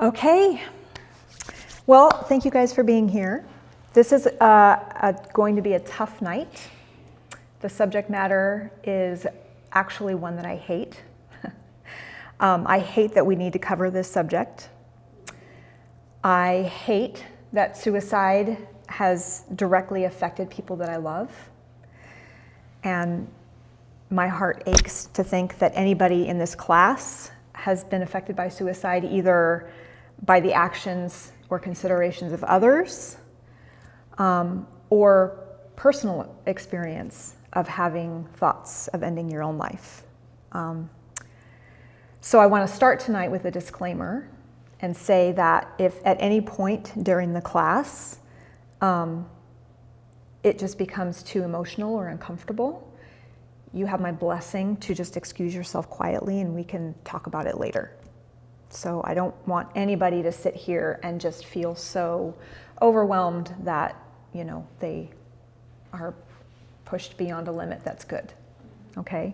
Okay. Well, thank you guys for being here. This is going to be a tough night. The subject matter is actually one that I hate. I hate that we need to cover this subject. I hate that suicide has directly affected people that I love. And my heart aches to think that anybody in this class has been affected by suicide, either by the actions or considerations of others, or personal experience of having thoughts of ending your own life. So I want to start tonight with a disclaimer and say that if at any point during the class it just becomes too emotional or uncomfortable, you have my blessing to just excuse yourself quietly and we can talk about it later. So I don't want anybody to sit here and just feel so overwhelmed that, you know, they are pushed beyond a limit that's good, okay?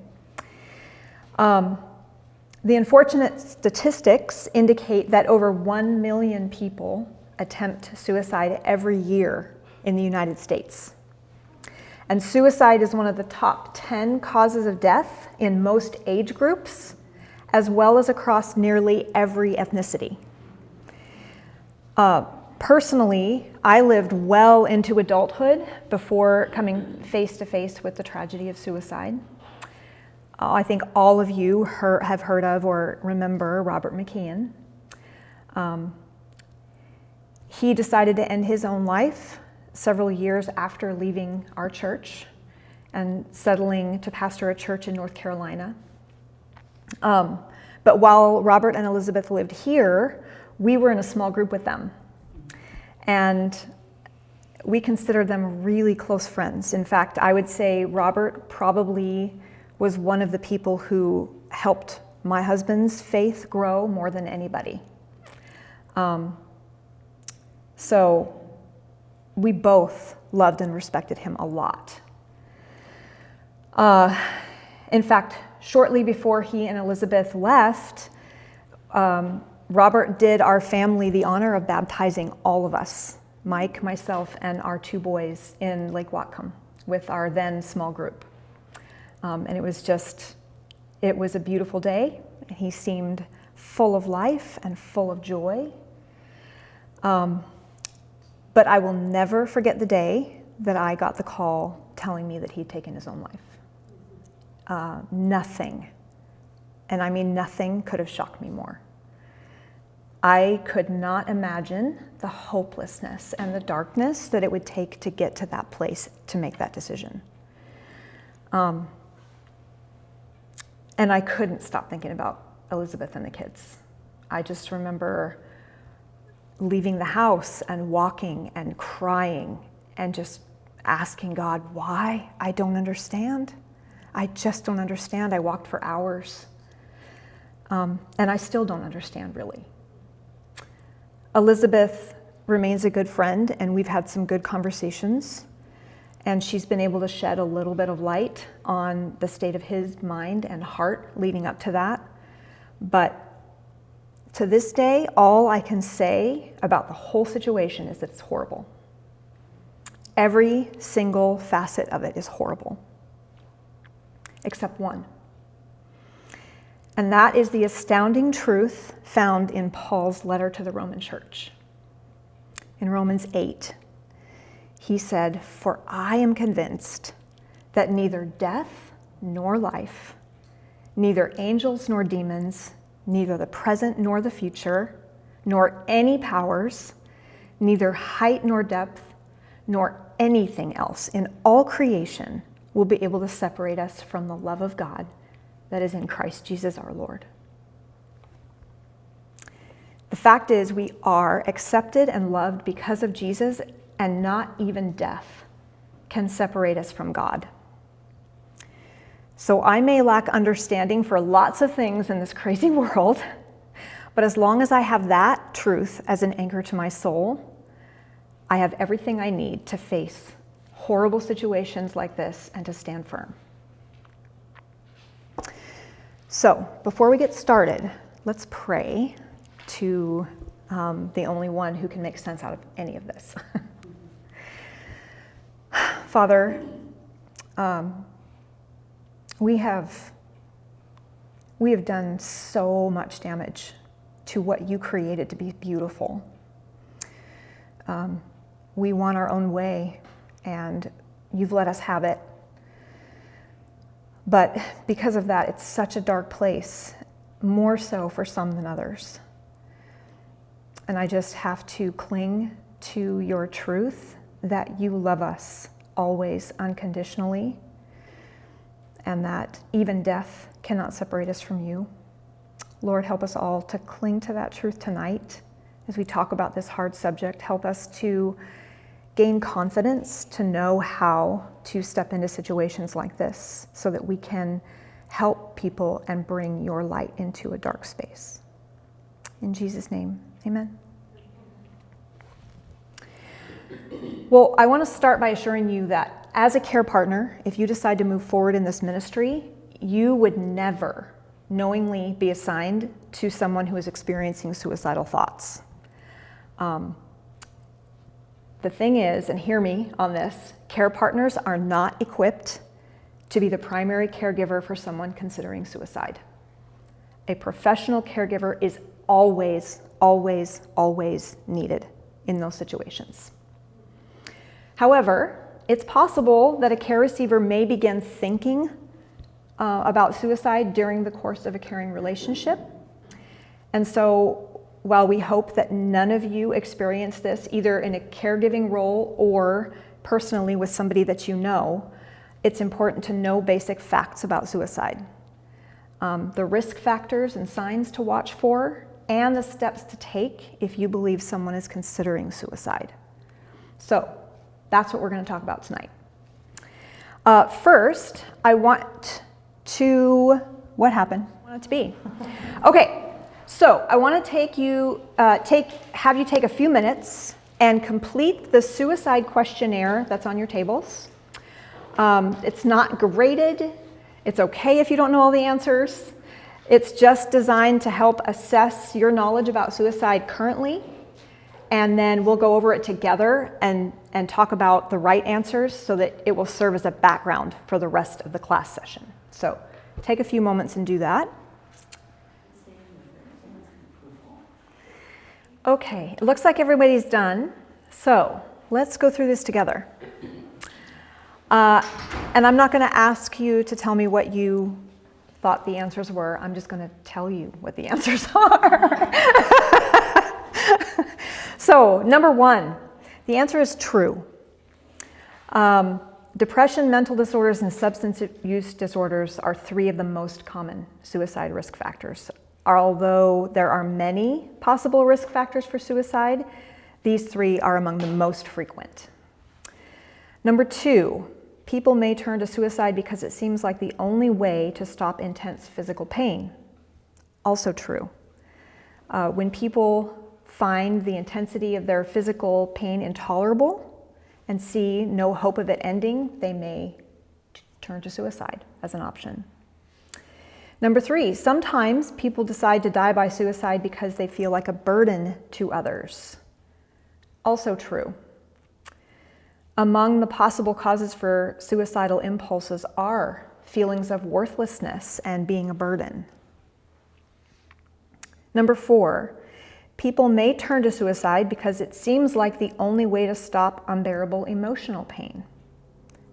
The unfortunate statistics indicate that over 1 million people attempt suicide every year in the United States. And suicide is one of the top 10 causes of death in most age groups, as well as across nearly every ethnicity. Personally, I lived well into adulthood before coming face to face with the tragedy of suicide. I think all of you have heard of or remember Robert McKeon. He decided to end his own life several years after leaving our church and settling to pastor a church in North Carolina. But while Robert and Elizabeth lived here, we were in a small group with them. And we considered them really close friends. In fact, I would say Robert probably was one of the people who helped my husband's faith grow more than anybody. So we both loved and respected him a lot. In fact, shortly before he and Elizabeth left, Robert did our family the honor of baptizing all of us, Mike, myself, and our 2 boys in Lake Whatcom with our then small group. And it was a beautiful day. He seemed full of life and full of joy. But I will never forget the day that I got the call telling me that he'd taken his own life. Nothing, and I mean nothing, could have shocked me more. I could not imagine the hopelessness and the darkness that it would take to get to that place to make that decision. And I couldn't stop thinking about Elizabeth and the kids. I just remember leaving the house and walking and crying and just asking God, why? I don't understand. I just don't understand. I walked for hours. And I still don't understand, really. Elizabeth remains a good friend, and we've had some good conversations. And she's been able to shed a little bit of light on the state of his mind and heart leading up to that. But to this day, all I can say about the whole situation is that it's horrible. Every single facet of it is horrible, except one. And that is the astounding truth found in Paul's letter to the Roman church. In Romans 8, he said, "For I am convinced that neither death nor life, neither angels nor demons, neither the present nor the future, nor any powers, neither height nor depth, nor anything else in all creation will be able to separate us from the love of God that is in Christ Jesus our Lord." The fact is, we are accepted and loved because of Jesus, and not even death can separate us from God. So I may lack understanding for lots of things in this crazy world, but as long as I have that truth as an anchor to my soul, I have everything I need to face horrible situations like this and to stand firm. So before we get started, let's pray to the only one who can make sense out of any of this. Father, we have done so much damage to what you created to be beautiful. We want our own way, and you've let us have it. But because of that, it's such a dark place, more so for some than others. And I just have to cling to your truth that you love us always unconditionally, and that even death cannot separate us from you. Lord, help us all to cling to that truth tonight as we talk about this hard subject. Help us to gain confidence to know how to step into situations like this so that we can help people and bring your light into a dark space. In Jesus' name, amen. Well, I want to start by assuring you that as a care partner, if you decide to move forward in this ministry, you would never knowingly be assigned to someone who is experiencing suicidal thoughts. The thing is, and hear me on this, care partners are not equipped to be the primary caregiver for someone considering suicide. A professional caregiver is always, always, always needed in those situations. However, it's possible that a care receiver may begin thinking about suicide during the course of a caring relationship. And so while we hope that none of you experience this either in a caregiving role or personally with somebody that you know, it's important to know basic facts about suicide. The risk factors and signs to watch for, and the steps to take if you believe someone is considering suicide. So that's what we're going to talk about tonight. First, I want to, what happened? I want it to be. Okay. So I want to have you take a few minutes and complete the suicide questionnaire that's on your tables. It's not graded. It's okay if you don't know all the answers. It's just designed to help assess your knowledge about suicide currently. And then we'll go over it together and talk about the right answers so that it will serve as a background for the rest of the class session. So take a few moments and do that. Okay, it looks like everybody's done. So let's go through this together. And I'm not going to ask you to tell me what you thought the answers were. I'm just going to tell you what the answers are. So, number one, the answer is true. Depression, mental disorders, and substance use disorders are three of the most common suicide risk factors. Although there are many possible risk factors for suicide, these three are among the most frequent. Number two, people may turn to suicide because it seems like the only way to stop intense physical pain. Also true. When people find the intensity of their physical pain intolerable and see no hope of it ending, they may turn to suicide as an option. Number three, sometimes people decide to die by suicide because they feel like a burden to others. Also true. Among the possible causes for suicidal impulses are feelings of worthlessness and being a burden. Number four, people may turn to suicide because it seems like the only way to stop unbearable emotional pain.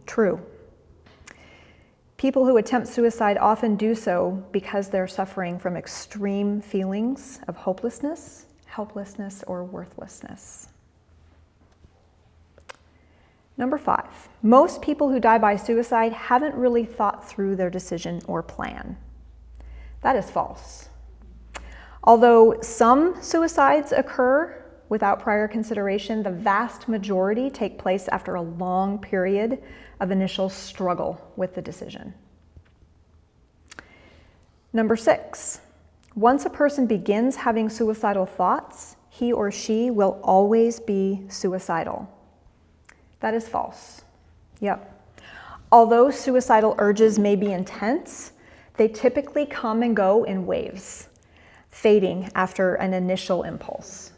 True. People who attempt suicide often do so because they're suffering from extreme feelings of hopelessness, helplessness, or worthlessness. Number five, most people who die by suicide haven't really thought through their decision or plan. That is false. Although some suicides occur without prior consideration, the vast majority take place after a long period of initial struggle with the decision. Number six, once a person begins having suicidal thoughts, he or she will always be suicidal. That is false. Yep. Although suicidal urges may be intense, they typically come and go in waves, fading after an initial impulse.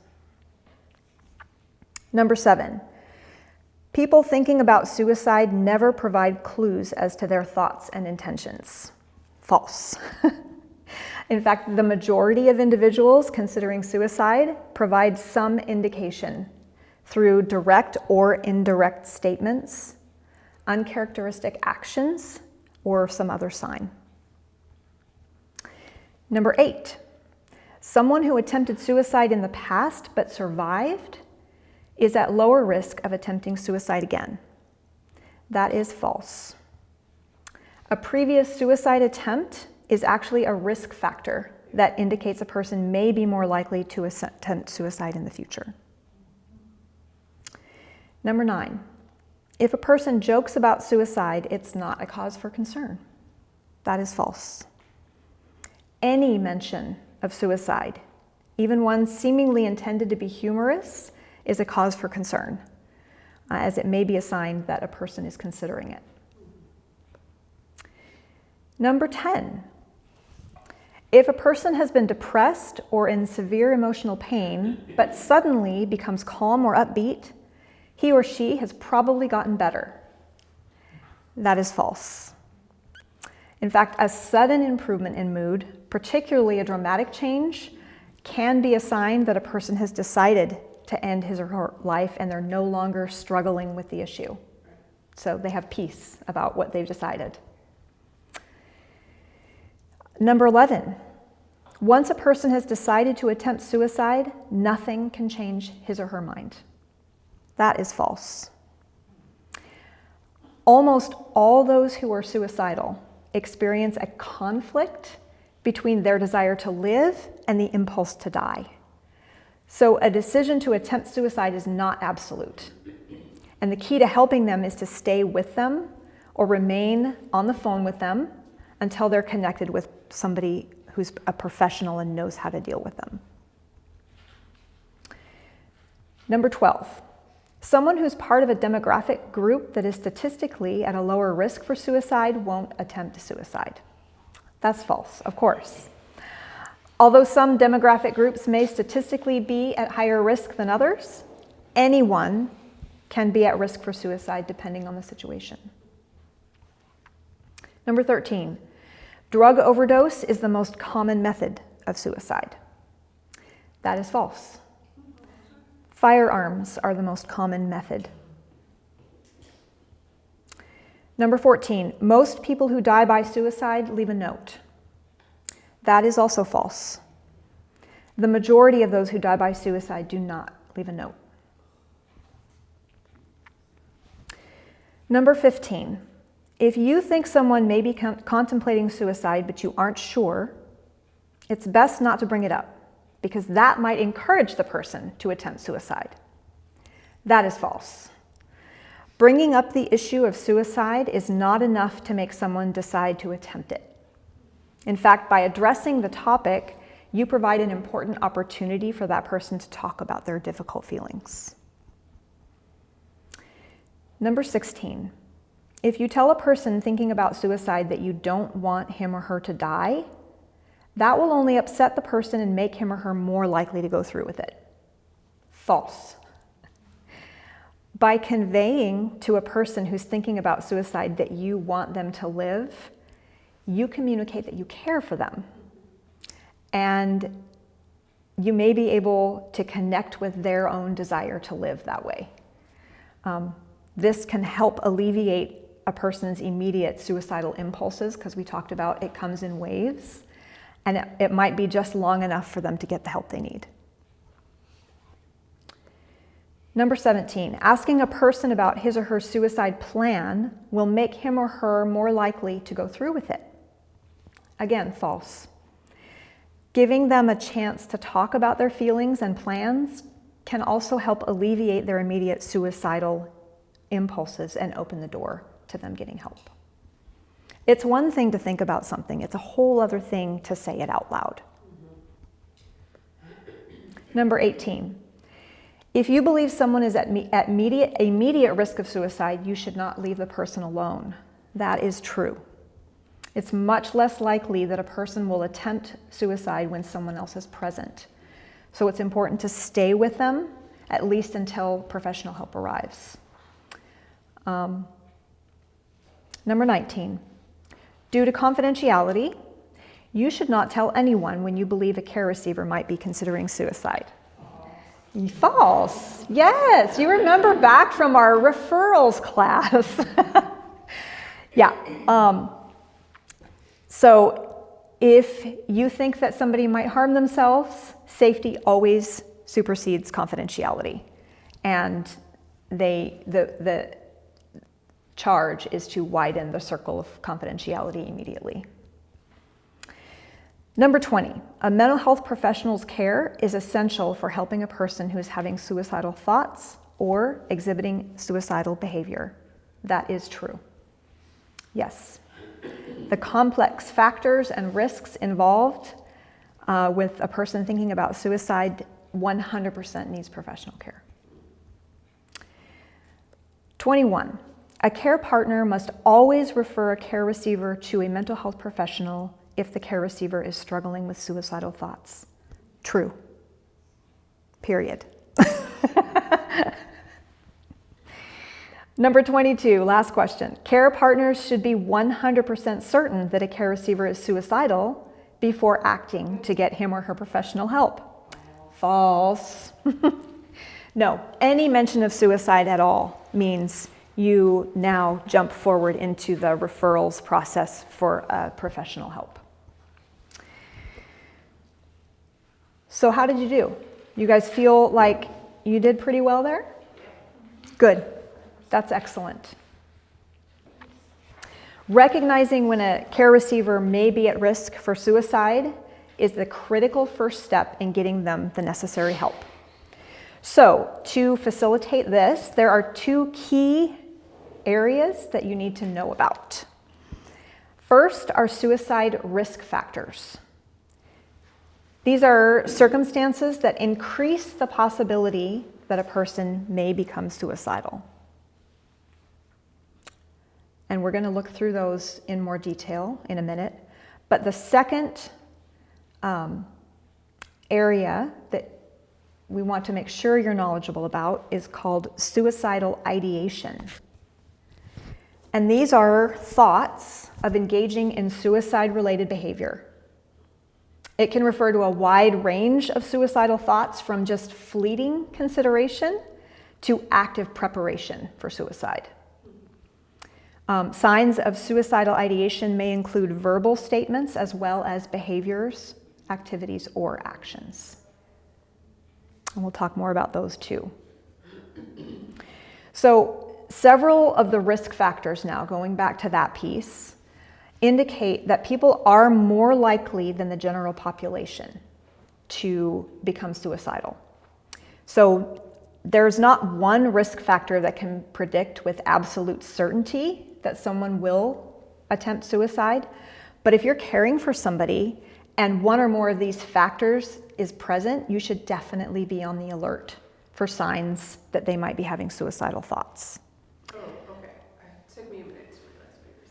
Number 7, people thinking about suicide never provide clues as to their thoughts and intentions. False. In fact, the majority of individuals considering suicide provide some indication through direct or indirect statements, uncharacteristic actions, or some other sign. Number 8, someone who attempted suicide in the past but survived is at lower risk of attempting suicide again. That is false. A previous suicide attempt is actually a risk factor that indicates a person may be more likely to attempt suicide in the future. Number 9, if a person jokes about suicide, it's not a cause for concern. That is false. Any mention of suicide, even one seemingly intended to be humorous, is a cause for concern, as it may be a sign that a person is considering it. Number 10, if a person has been depressed or in severe emotional pain, but suddenly becomes calm or upbeat, he or she has probably gotten better. That is false. In fact, a sudden improvement in mood, particularly a dramatic change, can be a sign that a person has decided to end his or her life and they're no longer struggling with the issue. So they have peace about what they've decided. Number 11, once a person has decided to attempt suicide, nothing can change his or her mind. That is false. Almost all those who are suicidal experience a conflict between their desire to live and the impulse to die. So a decision to attempt suicide is not absolute. And the key to helping them is to stay with them or remain on the phone with them until they're connected with somebody who's a professional and knows how to deal with them. Number 12, someone who's part of a demographic group that is statistically at a lower risk for suicide won't attempt suicide. That's false, of course. Although some demographic groups may statistically be at higher risk than others, anyone can be at risk for suicide depending on the situation. Number 13, drug overdose is the most common method of suicide. That is false. Firearms are the most common method. Number 14, most people who die by suicide leave a note. That is also false. The majority of those who die by suicide do not leave a note. Number 15, if you think someone may be contemplating suicide but you aren't sure, it's best not to bring it up because that might encourage the person to attempt suicide. That is false. Bringing up the issue of suicide is not enough to make someone decide to attempt it. In fact, by addressing the topic, you provide an important opportunity for that person to talk about their difficult feelings. Number 16, if you tell a person thinking about suicide that you don't want him or her to die, that will only upset the person and make him or her more likely to go through with it. False. By conveying to a person who's thinking about suicide that you want them to live, you communicate that you care for them. And you may be able to connect with their own desire to live that way. This can help alleviate a person's immediate suicidal impulses, because we talked about it comes in waves, and it might be just long enough for them to get the help they need. Number 17, asking a person about his or her suicide plan will make him or her more likely to go through with it. Again, false. Giving them a chance to talk about their feelings and plans can also help alleviate their immediate suicidal impulses and open the door to them getting help. It's one thing to think about something, it's a whole other thing to say it out loud. Number 18, if you believe someone is at immediate risk of suicide, you should not leave the person alone. That is true. It's much less likely that a person will attempt suicide when someone else is present. So it's important to stay with them at least until professional help arrives. Number 19, due to confidentiality, you should not tell anyone when you believe a care receiver might be considering suicide. False. Yes, you remember back from our referrals class. Yeah. So if you think that somebody might harm themselves, safety always supersedes confidentiality. And the charge is to widen the circle of confidentiality immediately. Number 20, a mental health professional's care is essential for helping a person who is having suicidal thoughts or exhibiting suicidal behavior. That is true. Yes. The complex factors and risks involved with a person thinking about suicide 100% needs professional care. 21, a care partner must always refer a care receiver to a mental health professional if the care receiver is struggling with suicidal thoughts. True. Period. Number 22, last question. Care partners should be 100% certain that a care receiver is suicidal before acting to get him or her professional help. False. No, any mention of suicide at all means you now jump forward into the referrals process for professional help. So how did you do? You guys feel like you did pretty well there? Good. That's excellent. Recognizing when a care receiver may be at risk for suicide is the critical first step in getting them the necessary help. So to facilitate this, there are two key areas that you need to know about. First are suicide risk factors. These are circumstances that increase the possibility that a person may become suicidal. And we're going to look through those in more detail in a minute. But the second area that we want to make sure you're knowledgeable about is called suicidal ideation. And these are thoughts of engaging in suicide-related behavior. It can refer to a wide range of suicidal thoughts from just fleeting consideration to active preparation for suicide. Signs of suicidal ideation may include verbal statements as well as behaviors, activities, or actions. And we'll talk more about those too. So several of the risk factors now, going back to that piece, indicate that people are more likely than the general population to become suicidal. So there's not one risk factor that can predict with absolute certainty that someone will attempt suicide. But if you're caring for somebody and one or more of these factors is present, you should definitely be on the alert for signs that they might be having suicidal thoughts. Oh, okay. It took me a minute to realize what you were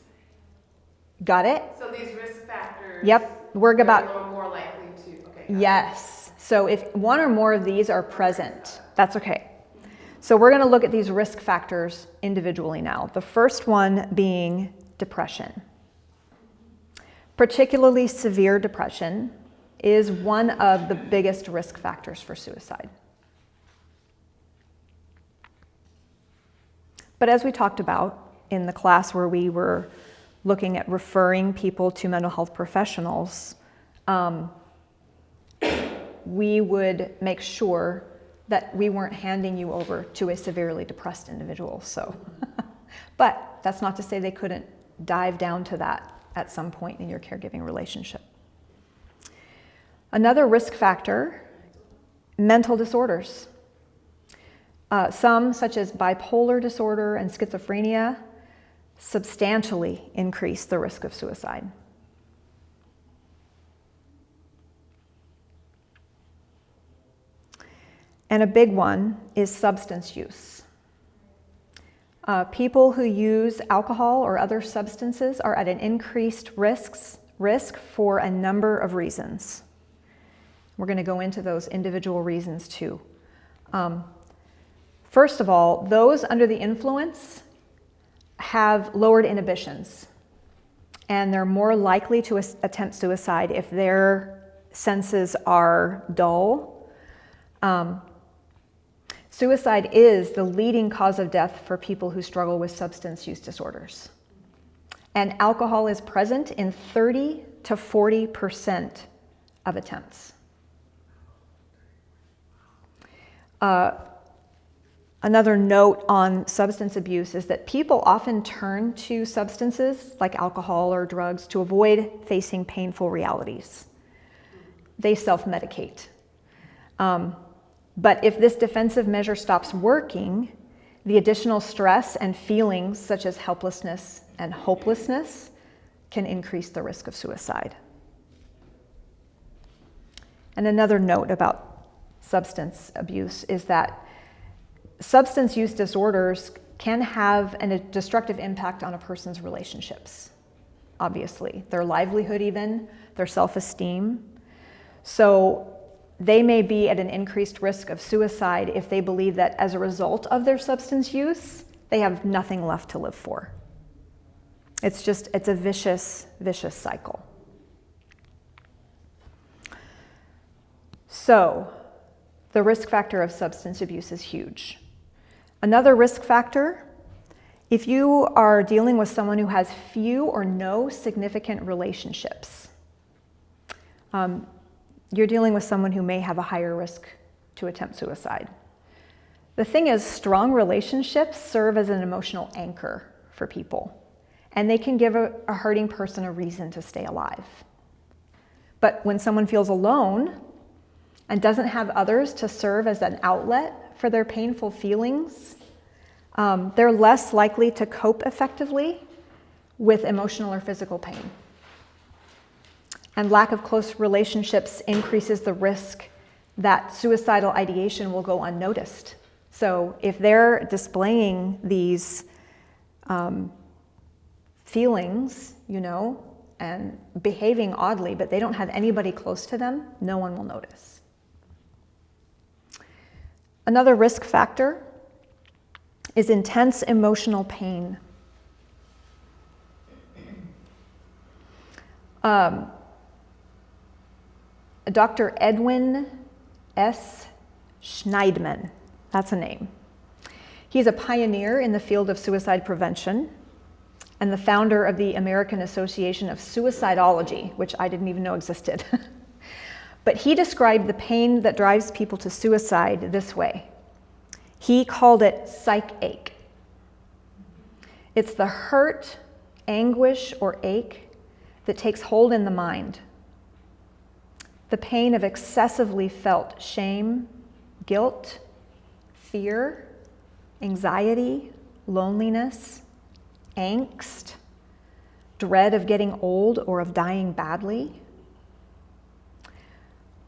saying. Got it? So these risk factors, yep, we're about are more likely to, okay. Yes. So if one or more of these are present, that's okay. So we're going to look at these risk factors individually now. The first one being depression. Particularly severe depression is one of the biggest risk factors for suicide. But as we talked about in the class where we were looking at referring people to mental health professionals, we would make sure that we weren't handing you over to a severely depressed individual. So, but that's not to say they couldn't dive down to that at some point in your caregiving relationship. Another risk factor, mental disorders. Some, such as bipolar disorder and schizophrenia, substantially increase the risk of suicide. And a big one is substance use. People who use alcohol or other substances are at an increased risk for a number of reasons. We're going to go into those individual reasons too. First of all, those under the influence have lowered inhibitions, and they're more likely to attempt suicide if their senses are dull. Suicide is the leading cause of death for people who struggle with substance use disorders. And alcohol is present in 30 to 40% of attempts. Another note on substance abuse is that people often turn to substances like alcohol or drugs to avoid facing painful realities. They self-medicate. But if this defensive measure stops working, the additional stress and feelings such as helplessness and hopelessness can increase the risk of suicide. And another note about substance abuse is that substance use disorders can have a destructive impact on a person's relationships, obviously, their livelihood even, their self-esteem. So they may be at an increased risk of suicide if they believe that as a result of their substance use, they have nothing left to live for. It's a vicious, vicious cycle. So, the risk factor of substance abuse is huge. Another risk factor, if you are dealing with someone who has few or no significant relationships, you're dealing with someone who may have a higher risk to attempt suicide. The thing is, strong relationships serve as an emotional anchor for people, and they can give a hurting person a reason to stay alive. But when someone feels alone and doesn't have others to serve as an outlet for their painful feelings, they're less likely to cope effectively with emotional or physical pain. And lack of close relationships increases the risk that suicidal ideation will go unnoticed. So if they're displaying these feelings, and behaving oddly, but they don't have anybody close to them, no one will notice. Another risk factor is intense emotional pain. Dr. Edwin S. Schneidman, that's a name. He's a pioneer in the field of suicide prevention and the founder of the American Association of Suicidology, which I didn't even know existed. But he described the pain that drives people to suicide this way. He called it psych ache. It's the hurt, anguish, or ache that takes hold in the mind. The pain of excessively felt shame, guilt, fear, anxiety, loneliness, angst, dread of getting old or of dying badly.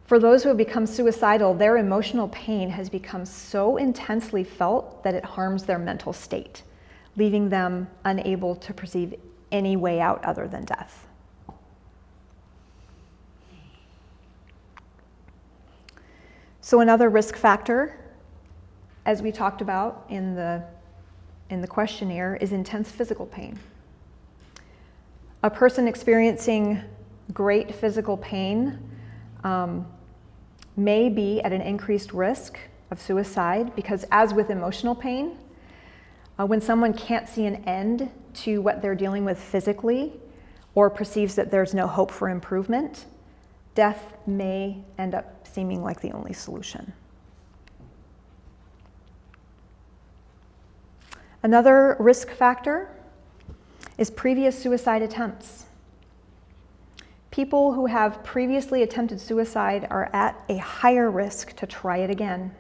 For those who have become suicidal, their emotional pain has become so intensely felt that it harms their mental state, leaving them unable to perceive any way out other than death. So another risk factor, as we talked about in the questionnaire, is intense physical pain. A person experiencing great physical pain may be at an increased risk of suicide because, as with emotional pain, when someone can't see an end to what they're dealing with physically or perceives that there's no hope for improvement, death may end up seeming like the only solution. Another risk factor is previous suicide attempts. People who have previously attempted suicide are at a higher risk to try it again.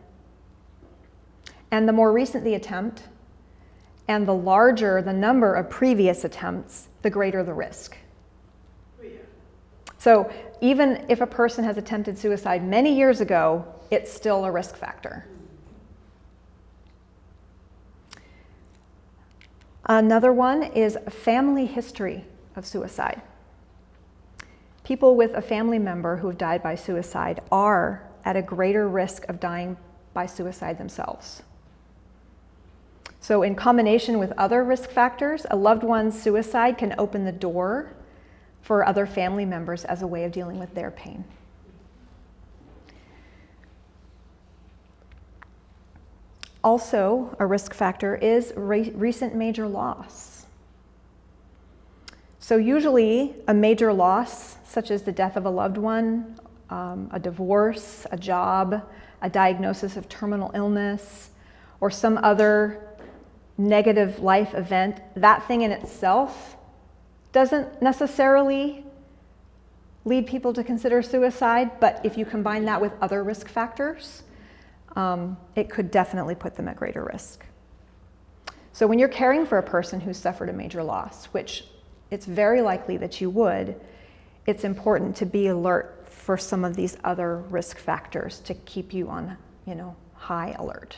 And the more recent the attempt, and the larger the number of previous attempts, the greater the risk. So even if a person has attempted suicide many years ago, it's still a risk factor. Another one is a family history of suicide. People with a family member who have died by suicide are at a greater risk of dying by suicide themselves. So in combination with other risk factors, a loved one's suicide can open the door for other family members as a way of dealing with their pain. Also, a risk factor is recent major loss. So usually a major loss, such as the death of a loved one, a divorce, a job, a diagnosis of terminal illness, or some other negative life event, that thing in itself doesn't necessarily lead people to consider suicide, but if you combine that with other risk factors, it could definitely put them at greater risk. So when you're caring for a person who's suffered a major loss, which it's very likely that you would, it's important to be alert for some of these other risk factors to keep you on, high alert.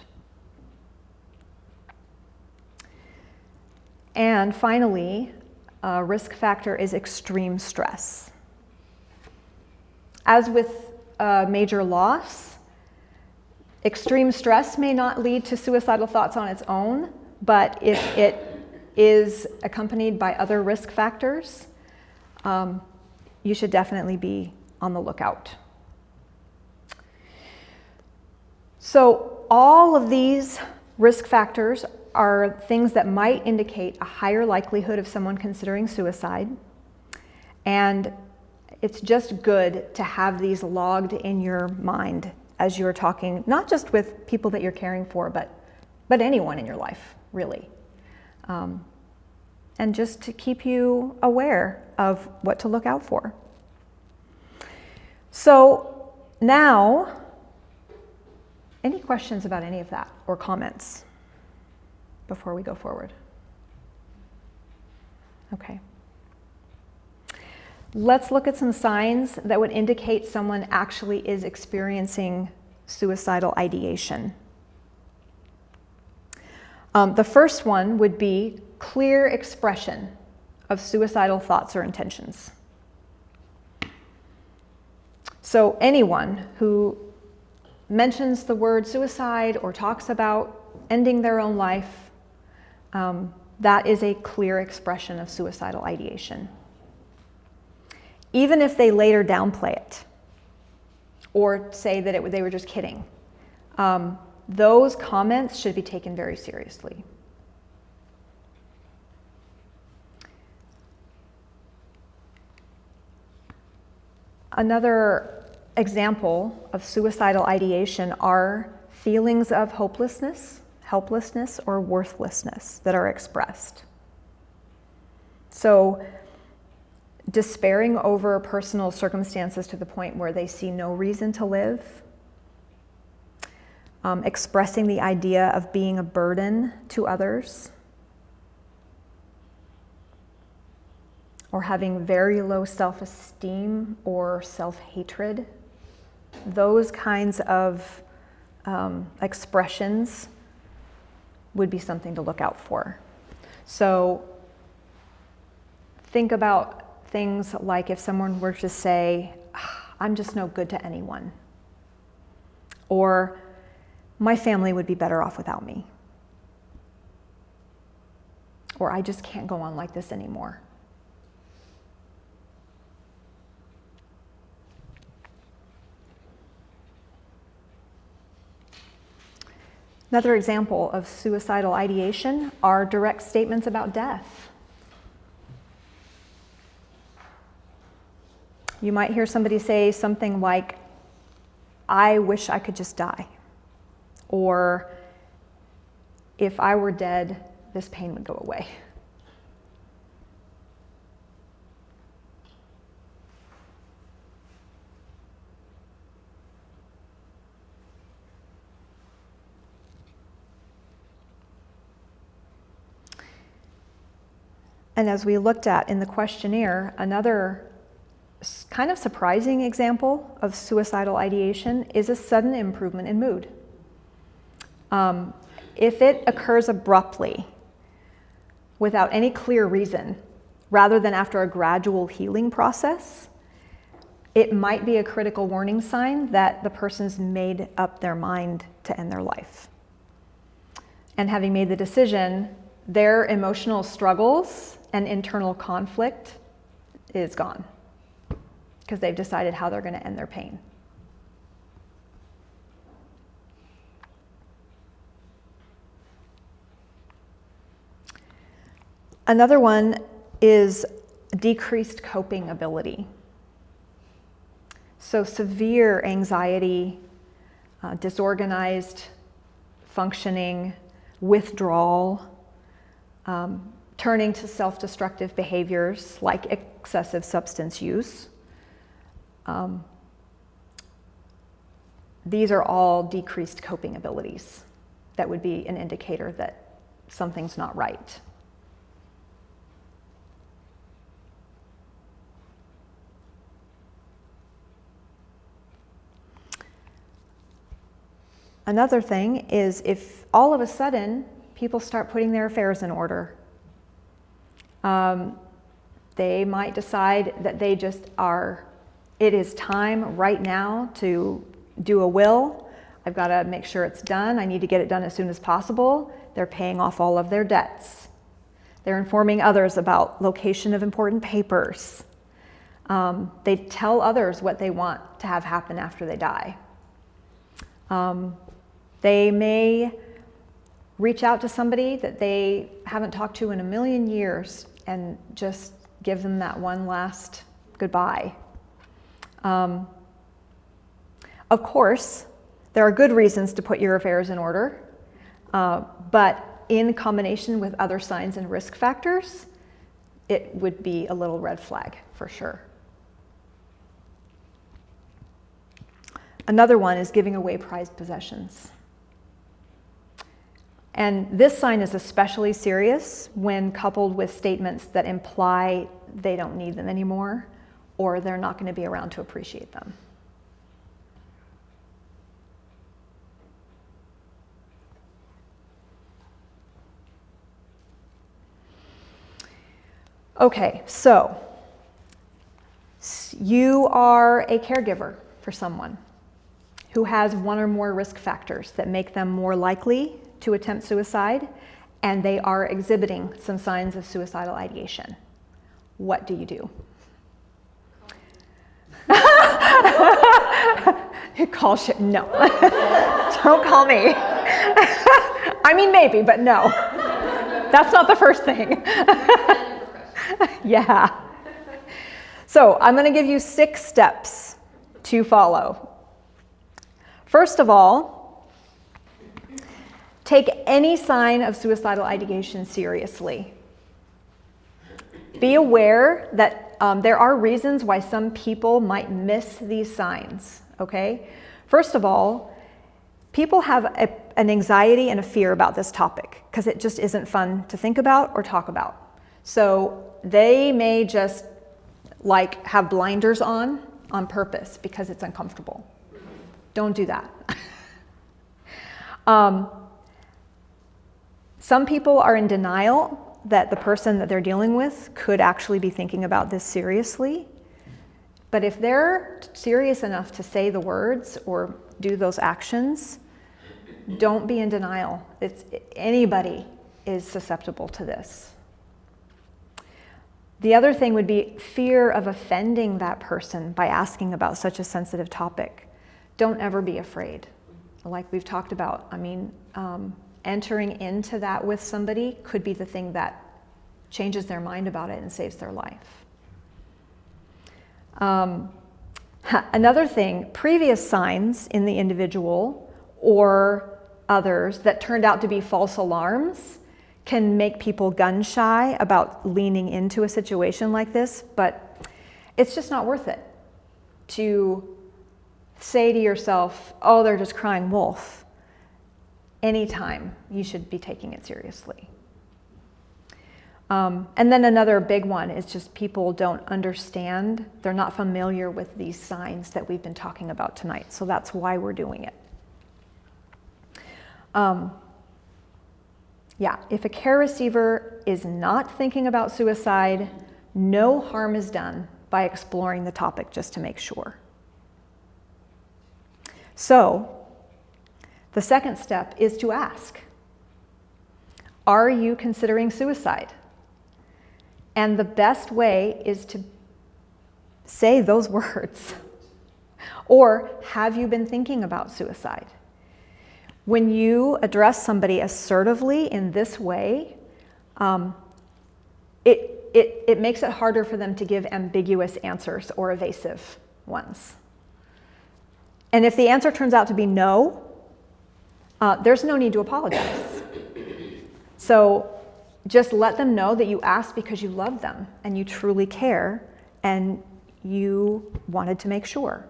And finally, a risk factor is extreme stress. As with a major loss, extreme stress may not lead to suicidal thoughts on its own, but if it is accompanied by other risk factors, you should definitely be on the lookout. So all of these risk factors are things that might indicate a higher likelihood of someone considering suicide. And it's just good to have these logged in your mind as you're talking, not just with people that you're caring for, but anyone in your life, really. And just to keep you aware of what to look out for. So now, any questions about any of that or comments before we go forward? Okay. Let's look at some signs that would indicate someone actually is experiencing suicidal ideation. The first one would be clear expression of suicidal thoughts or intentions. So anyone who mentions the word suicide or talks about ending their own life, that is a clear expression of suicidal ideation. Even if they later downplay it or say that they were just kidding, those comments should be taken very seriously. Another example of suicidal ideation are feelings of hopelessness, helplessness, or worthlessness that are expressed. So, despairing over personal circumstances to the point where they see no reason to live, expressing the idea of being a burden to others, or having very low self-esteem or self-hatred. Those kinds of expressions would be something to look out for. So think about things like if someone were to say, I'm just no good to anyone, or my family would be better off without me, or I just can't go on like this anymore. Another example of suicidal ideation are direct statements about death. You might hear somebody say something like, I wish I could just die. Or, if I were dead, this pain would go away. And as we looked at in the questionnaire, another kind of surprising example of suicidal ideation is a sudden improvement in mood. If it occurs abruptly, without any clear reason, rather than after a gradual healing process, it might be a critical warning sign that the person's made up their mind to end their life. And having made the decision, their emotional struggles and internal conflict is gone because they've decided how they're going to end their pain. Another one is decreased coping ability. So severe anxiety, disorganized functioning, withdrawal, turning to self-destructive behaviors like excessive substance use. These are all decreased coping abilities that would be an indicator that something's not right. Another thing is if all of a sudden people start putting their affairs in order. They might decide that they just are, it is time right now to do a will. I've got to make sure it's done. I need to get it done as soon as possible. They're paying off all of their debts. They're informing others about location of important papers. They tell others what they want to have happen after they die. They may reach out to somebody that they haven't talked to in a million years and just give them that one last goodbye. Of course, there are good reasons to put your affairs in order, but in combination with other signs and risk factors, it would be a little red flag for sure. Another one is giving away prized possessions. And this sign is especially serious when coupled with statements that imply they don't need them anymore or they're not going to be around to appreciate them. Okay, so you are a caregiver for someone who has one or more risk factors that make them more likely to attempt suicide, and they are exhibiting some signs of suicidal ideation. What do you do? You call shit? No. Don't call me. I mean, maybe, but no. That's not the first thing. Yeah. So I'm going to give you 6 steps to follow. First of all, take any sign of suicidal ideation seriously. Be aware that there are reasons why some people might miss these signs, okay? First of all, people have an anxiety and a fear about this topic because it just isn't fun to think about or talk about. So they may just like have blinders on purpose because it's uncomfortable. Don't do that. Some people are in denial that the person that they're dealing with could actually be thinking about this seriously. But if they're serious enough to say the words or do those actions, don't be in denial. Anybody is susceptible to this. The other thing would be fear of offending that person by asking about such a sensitive topic. Don't ever be afraid. Like we've talked about, I mean, entering into that with somebody could be the thing that changes their mind about it and saves their life. Another thing, previous signs in the individual or others that turned out to be false alarms can make people gun shy about leaning into a situation like this, but it's just not worth it to say to yourself, oh, they're just crying wolf. Anytime you should be taking it seriously. And then another big one is just people don't understand, they're not familiar with these signs that we've been talking about tonight. So that's why we're doing it. Yeah, if a care receiver is not thinking about suicide, no harm is done by exploring the topic just to make sure. So, the second step is to ask. are you considering suicide? And the best way is to say those words. Or have you been thinking about suicide? When you address somebody assertively in this way, it makes it harder for them to give ambiguous answers or evasive ones. And if the answer turns out to be no, there's no need to apologize. So just let them know that you asked because you love them and you truly care and you wanted to make sure.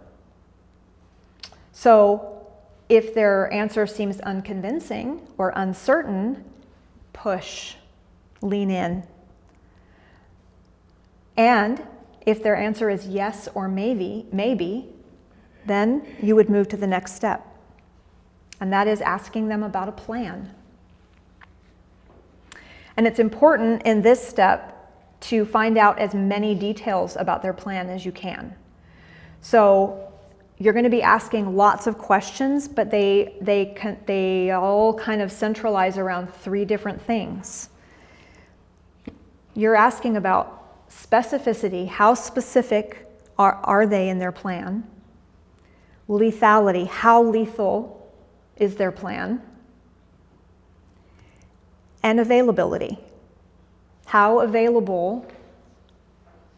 So if their answer seems unconvincing or uncertain, push, lean in. And if their answer is yes or maybe, then you would move to the next step. And that is asking them about a plan. And it's important in this step to find out as many details about their plan as you can. So you're going to be asking lots of questions, but they all kind of centralize around 3 different things. You're asking about specificity. How specific are they in their plan? Lethality. How lethal is their plan? And availability. How available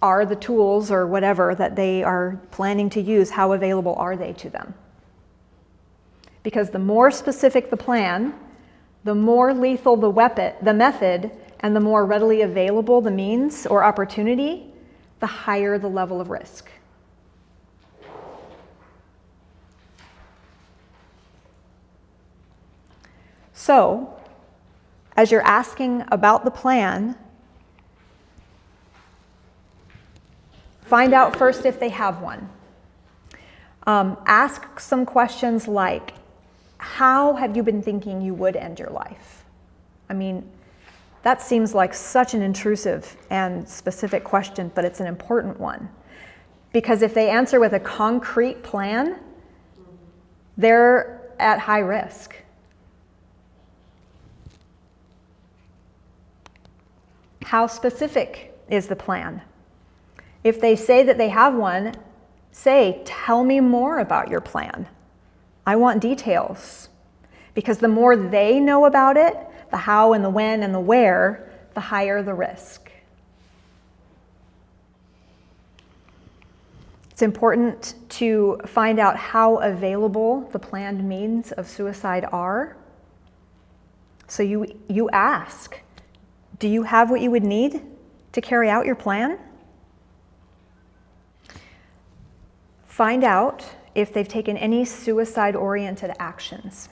are the tools or whatever that they are planning to use? How available are they to them? Because the more specific the plan, the more lethal the method, and the more readily available the means or opportunity, the higher the level of risk. So, as you're asking about the plan, find out first if they have one. Ask some questions like, how have you been thinking you would end your life? I mean, that seems like such an intrusive and specific question, but it's an important one. Because if they answer with a concrete plan, they're at high risk. How specific is the plan? If they say that they have one, say, tell me more about your plan. I want details. Because the more they know about it, the how and the when and the where, the higher the risk. It's important to find out how available the planned means of suicide are. So you ask, do you have what you would need to carry out your plan? Find out if they've taken any suicide-oriented actions.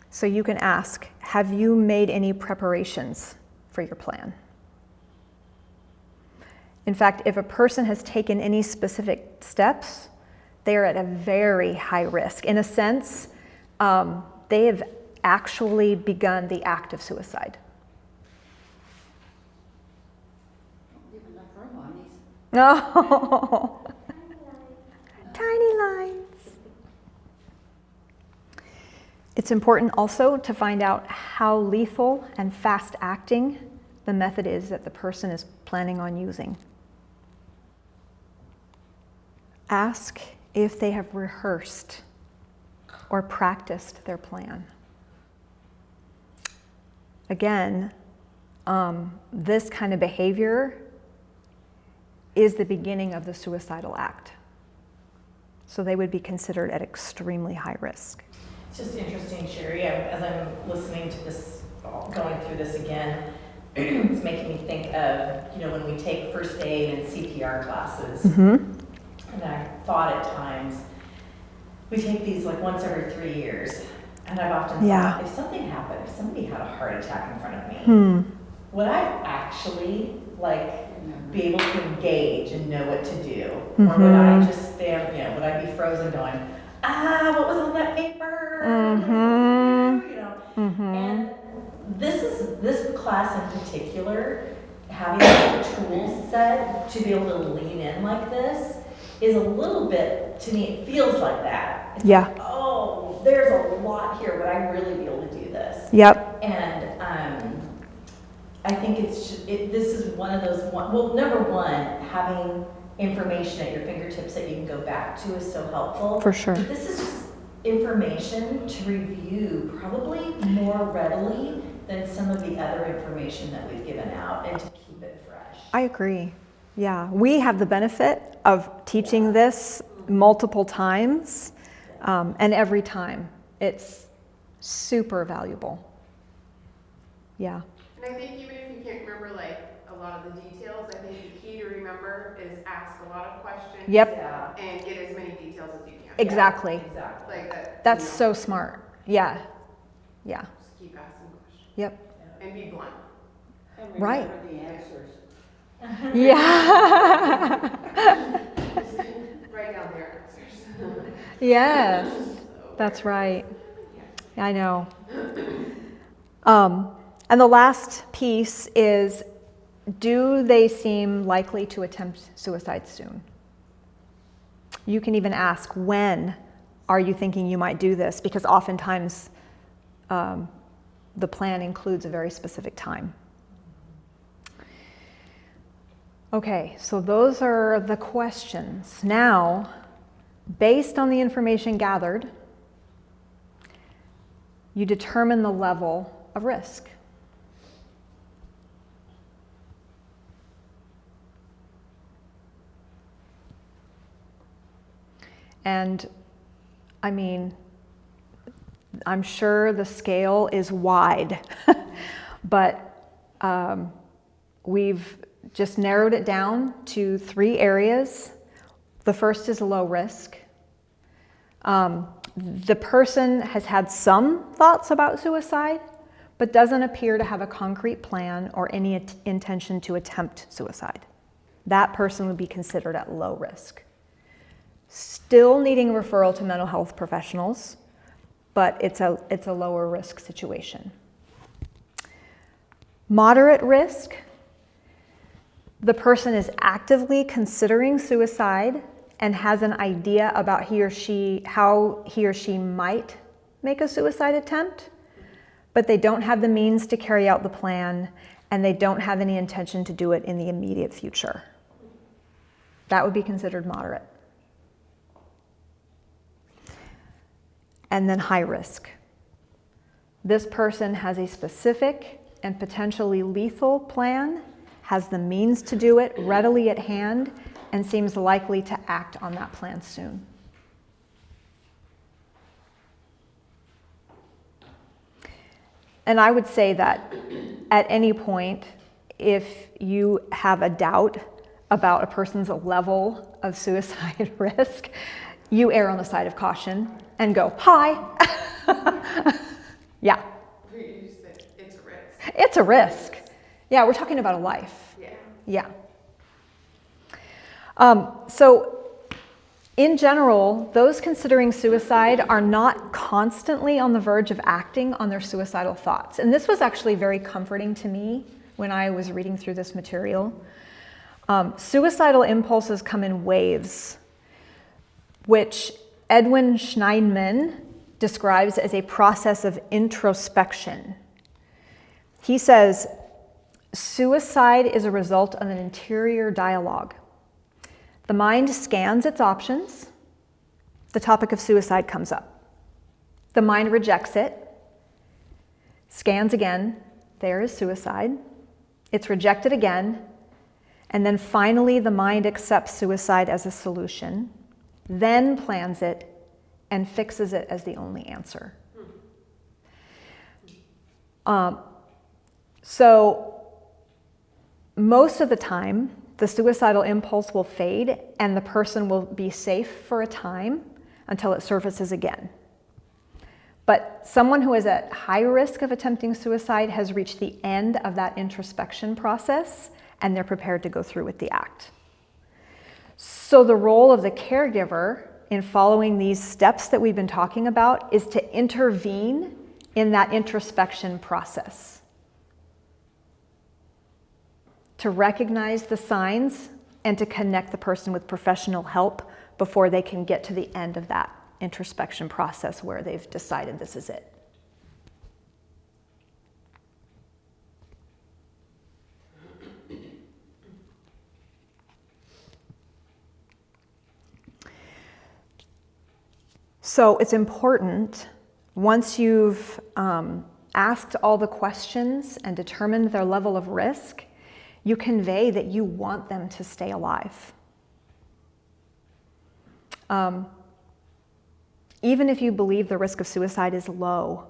So you can ask, have you made any preparations for your plan? In fact, if a person has taken any specific steps, they are at a very high risk. In a sense, they have actually begun the act of suicide. No. Tiny lines. It's important also to find out how lethal and fast-acting the method is that the person is planning on using. Ask if they have rehearsed or practiced their plan. Again, this kind of behavior is the beginning of the suicidal act. So they would be considered at extremely high risk. It's just interesting, Sherry, as I'm listening to this, going through this again, it's making me think of, when we take first aid and CPR classes, and I thought at times, we take these like once every 3 years, and I've often thought, if something happened, if somebody had a heart attack in front of me, would I actually be able to engage and know what to do? Or would I just stand, would I be frozen going, what was on that paper? And this class in particular, having a tool set to be able to lean in like this is a little bit, to me, it feels like that. It's like, there's a lot here. Would I really be able to do this? Yep. And I think this is one of those, well, number one, having information at your fingertips that you can go back to is so helpful. For sure. But this is just information to review probably more readily than some of the other information that we've given out, and to keep it fresh. I agree. Yeah, we have the benefit of teaching this multiple times, and every time it's super valuable. Yeah. And I think even if you can't remember like a lot of the details, I think the key to remember is ask a lot of questions. Yep. Yeah. And get as many details as you can. Exactly. Exactly. Like that. That's you know, so smart. Yeah. Yeah. Just keep asking questions Yep. and be blunt. And Right. remember the answers. Yeah. Just write down their answers. Yes. So, That's right. Yeah. I know. And the last piece is, do they seem likely to attempt suicide soon? You can even ask, when are you thinking you might do this? Because oftentimes the plan includes a very specific time. Okay, so those are the questions. Now, based on the information gathered, you determine the level of risk. And I mean, I'm sure the scale is wide, but we've just narrowed it down to 3 areas. The first is low risk. The person has had some thoughts about suicide, but doesn't appear to have a concrete plan or any intention to attempt suicide. That person would be considered at low risk. Still needing a referral to mental health professionals, but it's a lower risk situation. Moderate risk, the person is actively considering suicide and has an idea about how he or she might make a suicide attempt, but they don't have the means to carry out the plan, and they don't have any intention to do it in the immediate future. That would be considered moderate. And then high risk. This person has a specific and potentially lethal plan, has the means to do it readily at hand, and seems likely to act on that plan soon. And I would say that at any point, if you have a doubt about a person's level of suicide risk, you err on the side of caution and go, hi. Yeah. You just said it's a risk. It's a risk. Yeah, we're talking about a life. Yeah. Yeah. So in general, those considering suicide are not constantly on the verge of acting on their suicidal thoughts. And this was actually very comforting to me when I was reading through this material. Suicidal impulses come in waves, which Edwin Schneidman describes as a process of introspection. He says, suicide is a result of an interior dialogue. The mind scans its options. The topic of suicide comes up. The mind rejects it, scans again. There is suicide. It's rejected again. And then finally, the mind accepts suicide as a solution, then plans it and fixes it as the only answer. So most of the time, the suicidal impulse will fade and the person will be safe for a time until it surfaces again. But someone who is at high risk of attempting suicide has reached the end of that introspection process and they're prepared to go through with the act. So the role of the caregiver in following these steps that we've been talking about is to intervene in that introspection process, to recognize the signs and to connect the person with professional help before they can get to the end of that introspection process where they've decided this is it. So it's important, once you've asked all the questions and determined their level of risk, you convey that you want them to stay alive. Even if you believe the risk of suicide is low,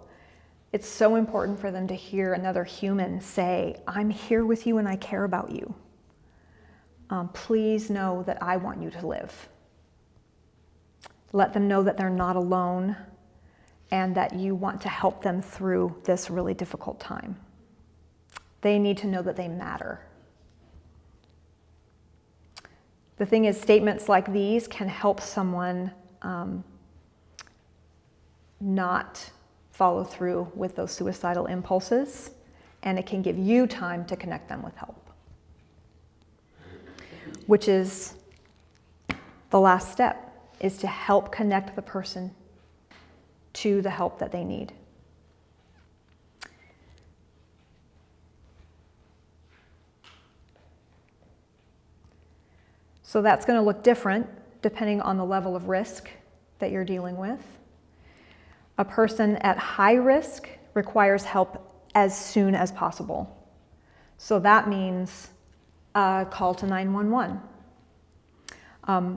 it's so important for them to hear another human say, I'm here with you and I care about you. Please know that I want you to live. Let them know that they're not alone and that you want to help them through this really difficult time. They need to know that they matter. The thing is, statements like these can help someone not follow through with those suicidal impulses, and it can give you time to connect them with help, which is the last step, is to help connect the person to the help that they need. So that's going to look different depending on the level of risk that you're dealing with. A person at high risk requires help as soon as possible. So that means a call to 911,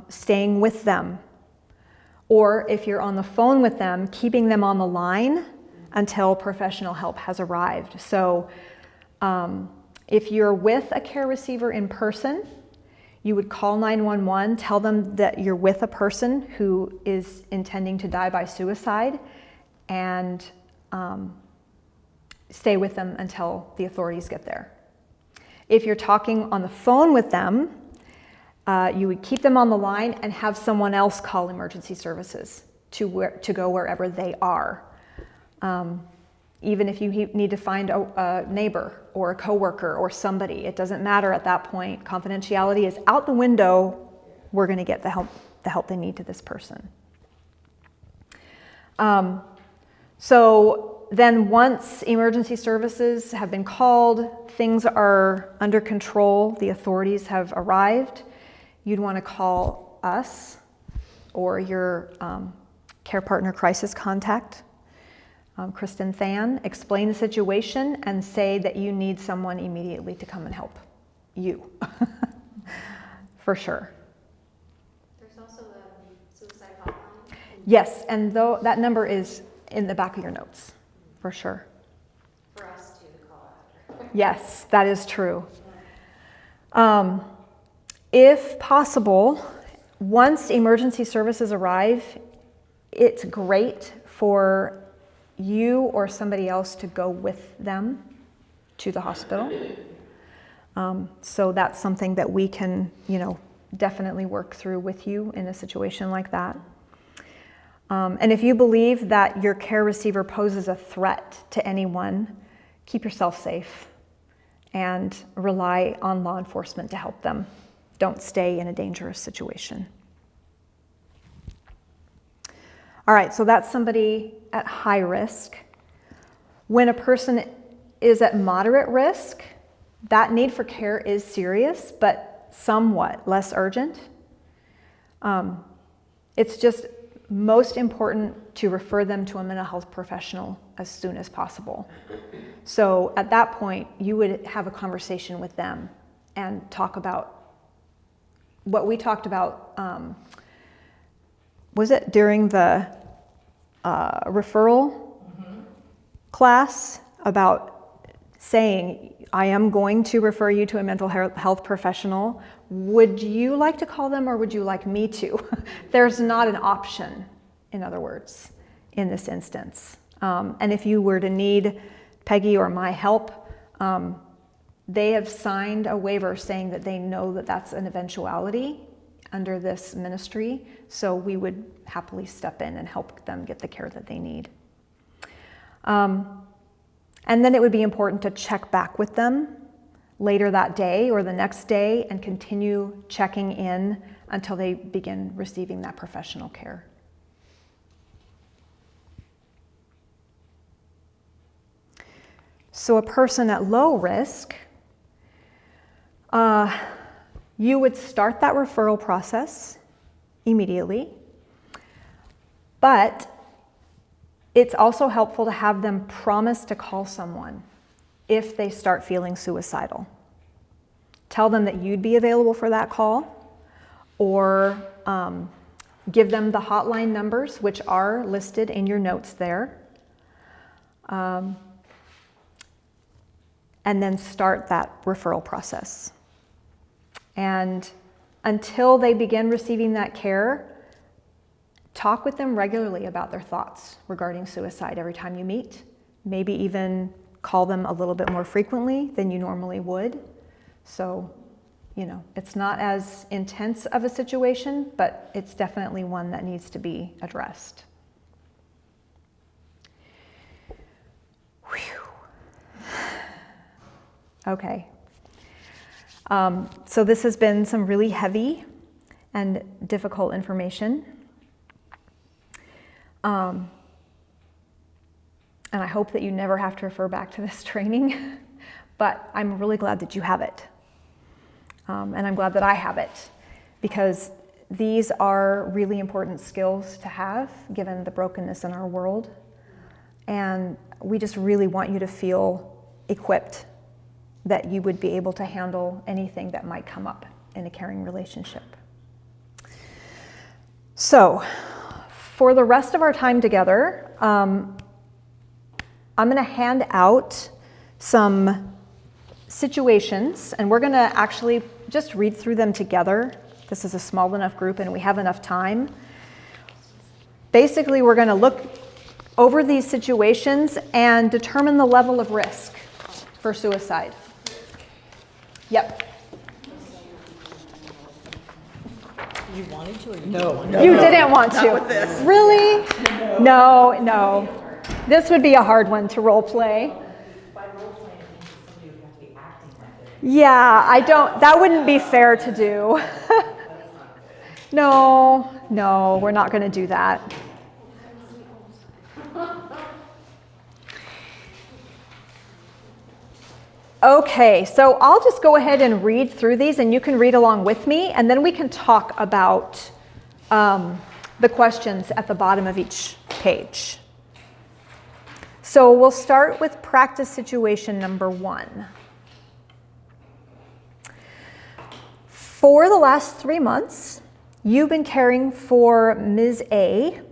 staying with them, or if you're on the phone with them, keeping them on the line until professional help has arrived. So if you're with a care receiver in person, you would call 911, tell them that you're with a person who is intending to die by suicide, and stay with them until the authorities get there. If you're talking on the phone with them, you would keep them on the line and have someone else call emergency services to go wherever they are. Even if you need to find a neighbor or a coworker or somebody, it doesn't matter at that point. Confidentiality is out the window. We're going to get the help they need to this person. So then once emergency services have been called, things are under control, the authorities have arrived, you'd want to call us or your care partner crisis contact, Kristen Than, explain the situation and say that you need someone immediately to come and help you, for sure. There's also a suicide hotline. Yes, and though that number is in the back of your notes, for sure. For us to call after. Yes, that is true. If possible, once emergency services arrive, it's great for you or somebody else to go with them to the hospital. So that's something that we can, definitely work through with you in a situation like that. And if you believe that your care receiver poses a threat to anyone, keep yourself safe and rely on law enforcement to help them. Don't stay in a dangerous situation. All right, so that's somebody at high risk. When a person is at moderate risk, that need for care is serious, but somewhat less urgent. It's just most important to refer them to a mental health professional as soon as possible. So at that point, you would have a conversation with them and talk about what we talked about. Was it during the referral class about saying, I am going to refer you to a mental health professional. Would you like to call them or would you like me to? There's not an option, in other words, in this instance. And if you were to need Peggy or my help, they have signed a waiver saying that they know that that's an eventuality under this ministry, so we would happily step in and help them get the care that they need. And then it would be important to check back with them later that day or the next day and continue checking in until they begin receiving that professional care. So a person at low risk, you would start that referral process immediately, But it's also helpful to have them promise to call someone if they start feeling suicidal. Tell them that you'd be available for that call, or give them the hotline numbers, which are listed in your notes there. And then start that referral process. And until they begin receiving that care, talk with them regularly about their thoughts regarding suicide every time you meet. Maybe even call them a little bit more frequently than you normally would. So, it's not as intense of a situation, but it's definitely one that needs to be addressed. Whew. Okay. So this has been some really heavy and difficult information. And I hope that you never have to refer back to this training, but I'm really glad that you have it. And I'm glad that I have it, because these are really important skills to have given the brokenness in our world. And we just really want you to feel equipped, that you would be able to handle anything that might come up in a caring relationship. So, for the rest of our time together, I'm going to hand out some situations, and we're going to actually just read through them together. This is a small enough group and we have enough time. Basically, we're going to look over these situations and determine the level of risk for suicide. Yep. You wanted to or you No, didn't? no, You no. didn't want to. Not with this. Really? No. This would be a hard one to role play. By role playing, it means that somebody would have to be acting like it. Yeah, that wouldn't be fair to do. No, we're not going to do that. Okay, so I'll just go ahead and read through these, and you can read along with me, and then we can talk about the questions at the bottom of each page. So we'll start with practice situation number 1. For the last 3 months, you've been caring for Ms. A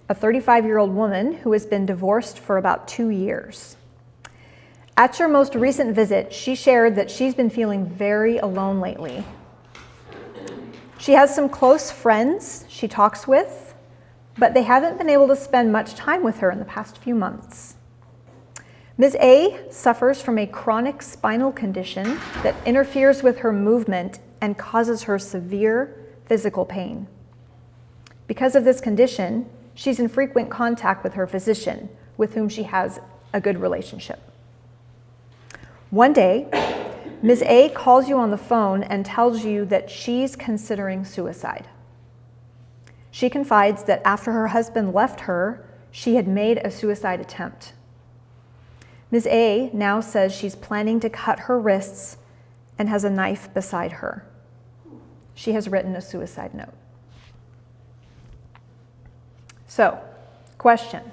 35-year-old woman who has been divorced for about 2 years. At your most recent visit, she shared that she's been feeling very alone lately. She has some close friends she talks with, but they haven't been able to spend much time with her in the past few months. Ms. A suffers from a chronic spinal condition that interferes with her movement and causes her severe physical pain. Because of this condition, she's in frequent contact with her physician, with whom she has a good relationship. One day, Ms. A calls you on the phone and tells you that she's considering suicide. She confides that after her husband left her, she had made a suicide attempt. Ms. A now says she's planning to cut her wrists and has a knife beside her. She has written a suicide note. So, question.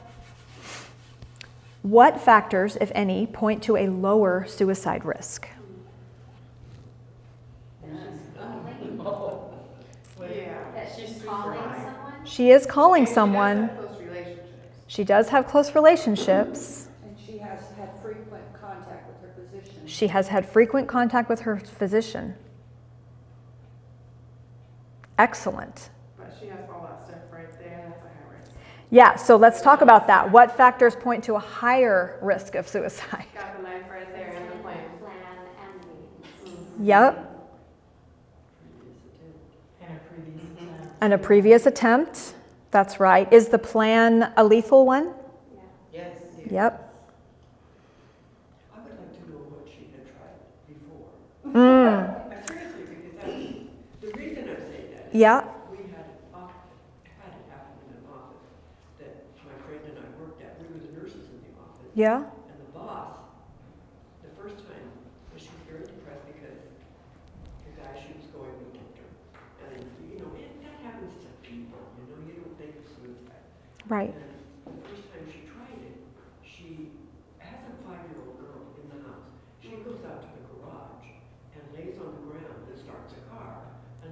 What factors, if any, point to a lower suicide risk? Yeah. That she's calling someone? She is calling And she does someone. have close relationships. She does have close relationships. And she has had frequent contact with her physician. She has had frequent contact with her physician. Excellent. But she has all that stuff right there, that's a high risk. Yeah, so let's talk about that. What factors point to a higher risk of suicide? Got the knife right there and the plan. Plan and the meetings. Yep, And a previous attempt. and a previous attempt. That's right. Is the plan a lethal one? Yes. Yep. I would like to know what she had tried before. Mm. Seriously, because that's, the reason I'm saying that is Yeah. we had it happen in an office that my friend and I worked at. We were the nurses in the office. Yeah. And the boss, the first time, she was very depressed because the guy she was going with dumped her. And, that happens to people, you don't think of suicide. Right. And the first time she tried it, she has a 5-year-old girl in the house. She goes out to the garage and lays on the ground and starts a car and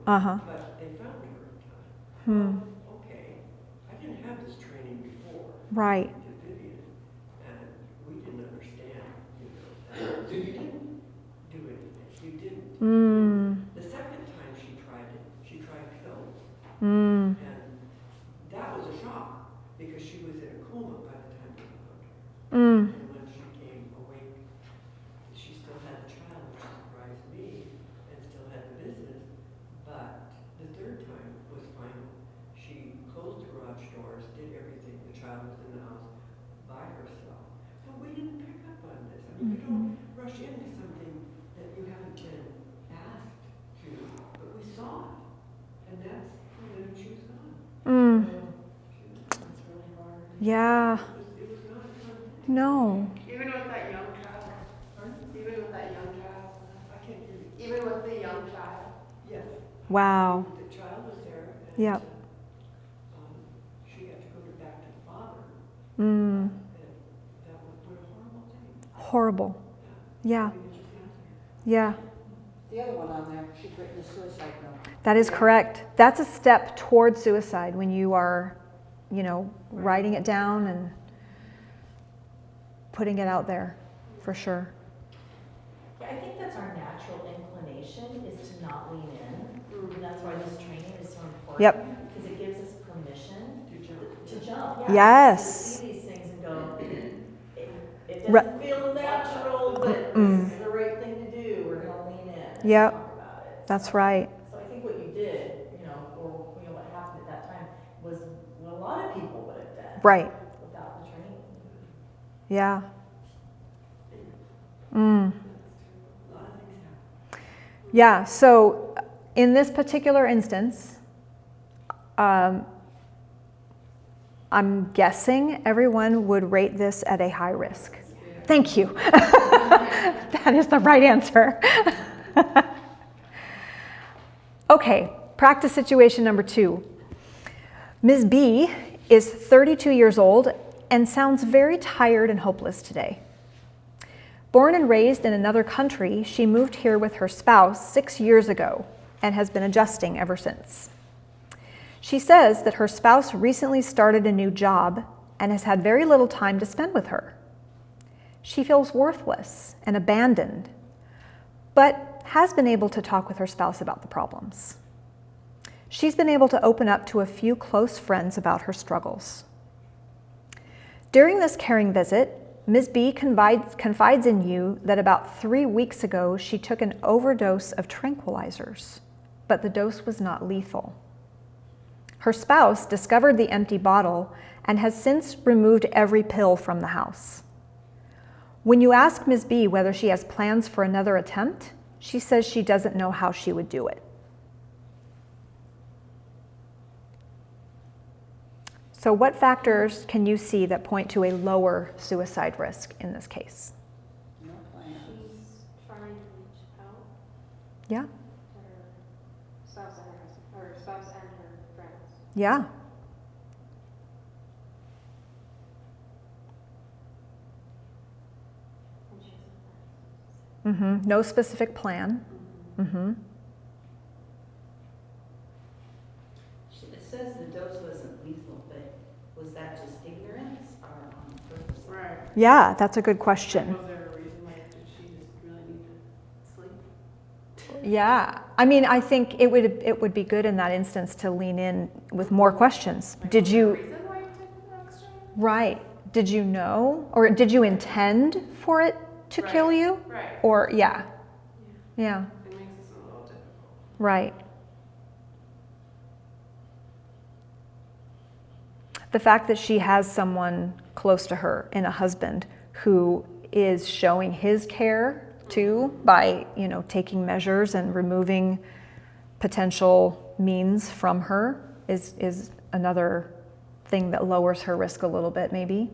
Uh-huh. but they found her in time. Hmm. Okay, I didn't have this training before. Right. To Vivian, and we didn't understand, that. So you didn't do anything, you didn't. Mm. The second time she tried pills, Mm. and that was a shock, because she was in a coma by the time they found her. Mm. And when she came awake, she still had the child, which surprised me, and still had the business. But the third time was final. She closed the garage doors, did everything. The child was in the house by herself. But we didn't pick up on this. I mean, you don't rush into something that you haven't been asked to, but we saw it. And that's, she was gone. Mm. That's really hard. Yeah. It was not a fun thing. No. Even with that young child, even with that young child, I can't hear you. even with the young child. Yes. Wow. The child was there. And, Yep. she had to go back to the father. Mm. And that was what a horrible thing. Horrible. Yeah. I mean, it just happened. Yeah. The other one on there, she's written a suicide note. That is correct. That's a step toward suicide when you are, writing it down and putting it out there, for sure. Yeah, I think that's our natural inclination, is to not lean in. And that's why this training is so important. Yep. Because it gives us permission To jump. to jump. Yeah. Yes. To see these things and go, it Re- doesn't feel natural, but Mm. this is the right thing to do. We're going to lean in and Yep. talk about it. That's right. So I think what you did, or what happened at that time, was what a lot of people would have done. Right. Without the training. Yeah. Mm. A lot of things happen. Yeah, so in this particular instance, I'm guessing everyone would rate this at a high risk. Thank you. That is the right answer. Okay, practice situation number 2. Ms. B is 32 years old and sounds very tired and hopeless today. Born and raised in another country, she moved here with her spouse 6 years ago and has been adjusting ever since. She says that her spouse recently started a new job and has had very little time to spend with her. She feels worthless and abandoned, but has been able to talk with her spouse about the problems. She's been able to open up to a few close friends about her struggles. During this caring visit, Ms. B confides in you that about 3 weeks ago she took an overdose of tranquilizers, but the dose was not lethal. Her spouse discovered the empty bottle and has since removed every pill from the house. When you ask Ms. B whether she has plans for another attempt, she says she doesn't know how she would do it. So what factors can you see that point to a lower suicide risk in this case? No plans. She's trying to reach out Yeah, to her spouse and her husband, or her spouse and her friends. yeah, And she hasn't planned. no specific plan. It says the dose wasn't lethal, but was that just ignorance or on purpose? Right. Yeah, that's a good question. Was there a reason, like, did she just really need to sleep? Yeah, I mean, I think it would be good in that instance to lean in with more questions. Like, Did was there a you, reason why you took the extra? right, did you know, or did you intend for it to kill Right. you? Right. Or, yeah, yeah, It makes this a little difficult. right. The fact that she has someone close to her in a husband who is showing his care too by, taking measures and removing potential means from her is another thing that lowers her risk a little bit, maybe.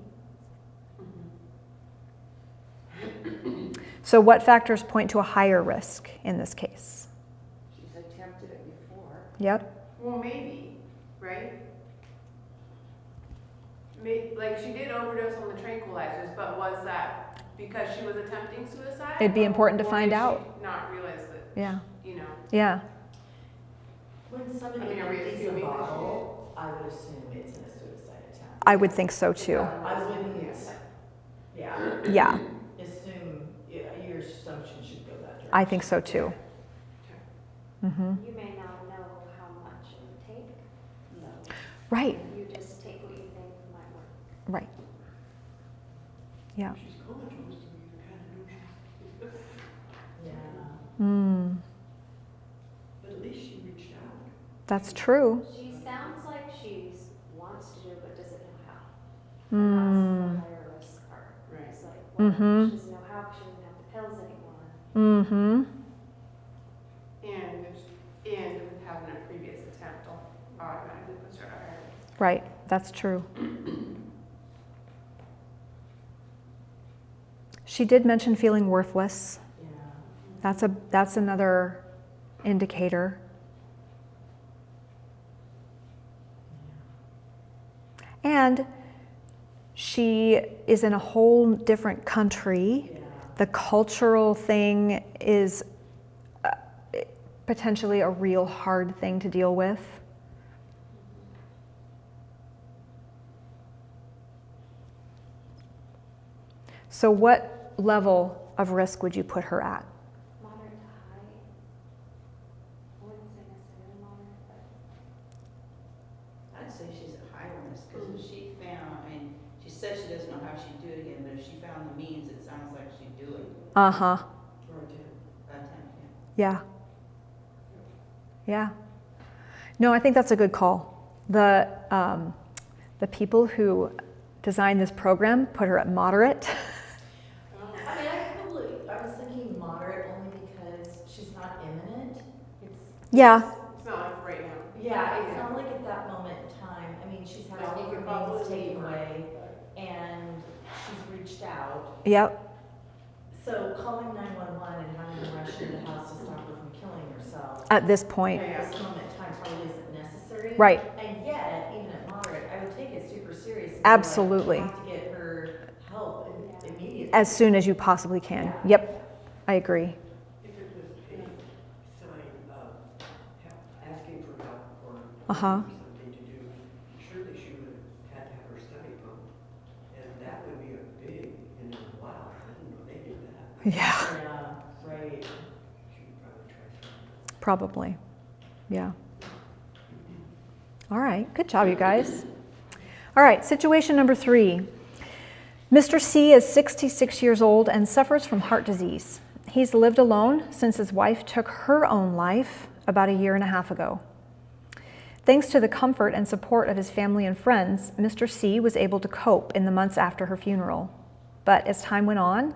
So what factors point to a higher risk in this case? She's attempted it before. Yep. Well, maybe, right? Like, she did overdose on the tranquilizers, but was that because she was attempting suicide? It'd be important to Or find did out. she not realize that, Yeah, you know? yeah, When somebody I mean, are we empties a assuming that bottle, I would assume it's in a suicide attempt. I would think so too. I wouldn't, yeah, Yeah, assume, yeah, your assumption should go that direction. I think so too. Hmm. You may not know how much it would take. So Right, you just take what you think might work. right. Yeah. She's comatose, so you kind of know she's, Yeah. Mm, but at least she reached out. that's true. She sounds like she wants to do it, but doesn't know how. Mm, That's the higher risk part. Right. It's like, well, Mhm. she doesn't know how, 'cause she doesn't have the pills anymore. mm-hmm. And with having a previous attempt automatically puts her at higher risk. Right, that's true. She did mention feeling worthless. Yeah. That's another indicator. And she is in a whole different country. Yeah. The cultural thing is potentially a real hard thing to deal with. So what level of risk would you put her at? Moderate to high. I wouldn't say necessarily moderate, but I'd say she's at high risk, because if she found, I mean, she said she doesn't know how she'd do it again, but if she found the means, it sounds like she'd do it. Uh-huh, Or attempt. Attempt, yeah. yeah. Yeah. No, I think that's a good call. The people who designed this program put her at moderate. I mean, I was thinking moderate only because she's not imminent. Yeah, It's not like right now. Yeah, it's not like at that moment in time. I mean, she's had Like, all you of her could means probably taken leave her. away, and she's reached out. yep, So calling 911 and having to rush into the house to stop her from killing herself at this point. at this moment in time probably isn't necessary. Right. And yet, even at moderate, I would take it super serious. and be like, Absolutely. You have to get her help immediately. As soon as you possibly can. Yep, I agree. If it was a sign of asking for help or Uh-huh. something to do, surely she would have had to have her stomach pumped. And that would be a big, wow, I didn't know they did that. Yeah, Yeah, right. She would probably try something. probably. Yeah. All right, good job, you guys. All right, situation number 3. Mr. C is 66 years old and suffers from heart disease. He's lived alone since his wife took her own life about a year and a half ago. Thanks to the comfort and support of his family and friends, Mr. C was able to cope in the months after her funeral. But as time went on,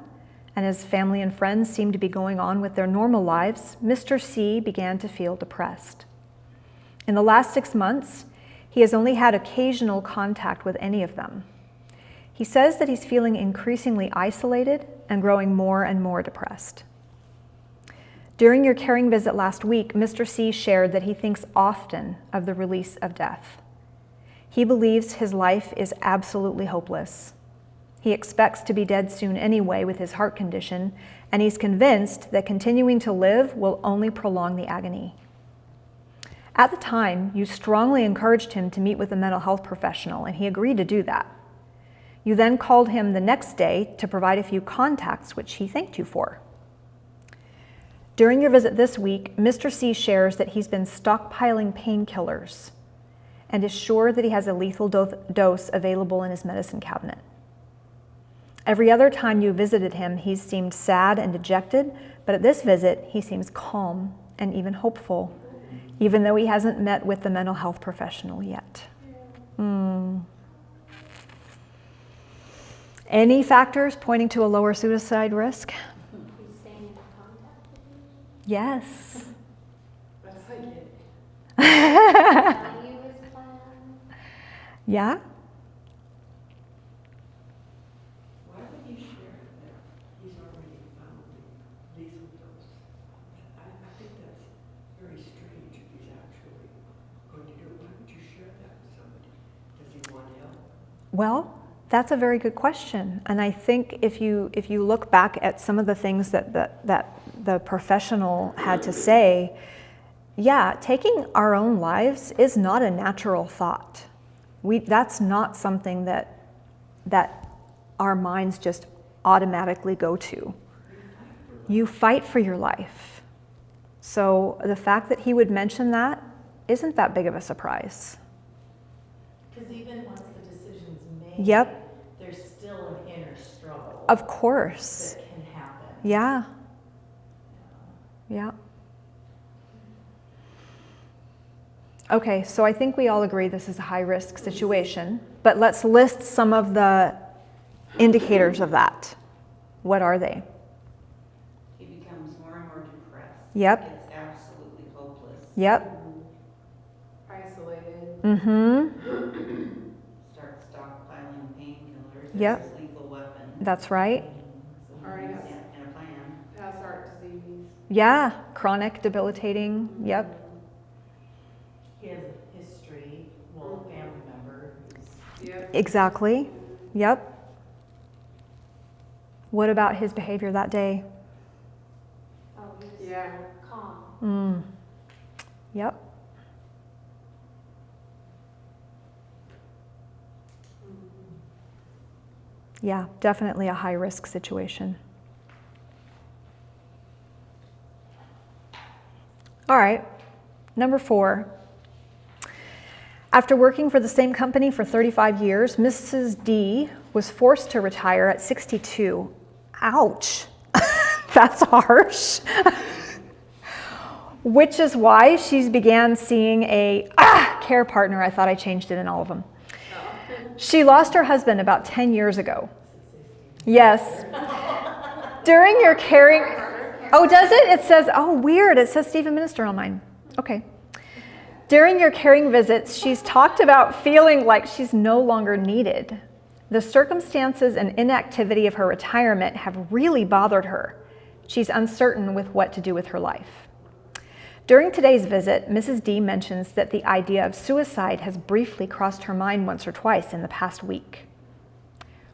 and as family and friends seemed to be going on with their normal lives, Mr. C began to feel depressed. In the last 6 months, he has only had occasional contact with any of them. He says that he's feeling increasingly isolated and growing more and more depressed. During your caring visit last week, Mr. C shared that he thinks often of the release of death. He believes his life is absolutely hopeless. He expects to be dead soon anyway with his heart condition, and he's convinced that continuing to live will only prolong the agony. At the time, you strongly encouraged him to meet with a mental health professional, and he agreed to do that. You then called him the next day to provide a few contacts, which he thanked you for. During your visit this week, Mr. C shares that he's been stockpiling painkillers and is sure that he has a lethal dose available in his medicine cabinet. Every other time you visited him, he's seemed sad and dejected, but at this visit, he seems calm and even hopeful, even though he hasn't met with the mental health professional yet. Any factors pointing to a lower suicide risk? he's staying in contact with you. Yes. That's like it. Tell you his plan. Yeah? Why would he share that he's already found the lethal dose? I think that's very strange if he's actually going to do it. Why would you share that with somebody? Does he want help? Well, that's a very good question. And I think if you look back at some of the things that the professional had to say, yeah, taking our own lives is not a natural thought. That's not something that our minds just automatically go to. You fight for your life. So the fact that he would mention that isn't that big of a surprise. Because even once the decision's made, Yep, there's still an inner struggle of course. that can happen. Yeah, yeah. Okay, so I think we all agree this is a high-risk situation, but let's list some of the indicators of that. What are they? He becomes more and more depressed. Yep. It's absolutely hopeless. Yep. Isolated. Mm-hmm. Starts stockpiling painkillers. Yep. It's his lethal weapon. That's right. So Already he's has- in a plan. Has heart disease. Yeah, chronic, debilitating. Yep. He has a history, well, a family member who's Yep. Exactly. Yep. What about his behavior that day? Oh, he was Yeah. calm. Yep. Yeah, definitely a high-risk situation. All right, number 4. After working for the same company for 35 years, Mrs. D was forced to retire at 62. Ouch, that's harsh. Which is why she began seeing a care partner. I thought I changed it in all of them. She lost her husband about 10 years ago. Yes. During your caring... Oh, does it? It says, oh, weird. It says Stephen Minister on mine. Okay. During your caring visits, she's talked about feeling like she's no longer needed. The circumstances and inactivity of her retirement have really bothered her. She's uncertain with what to do with her life. During today's visit, Mrs. D mentions that the idea of suicide has briefly crossed her mind once or twice in the past week.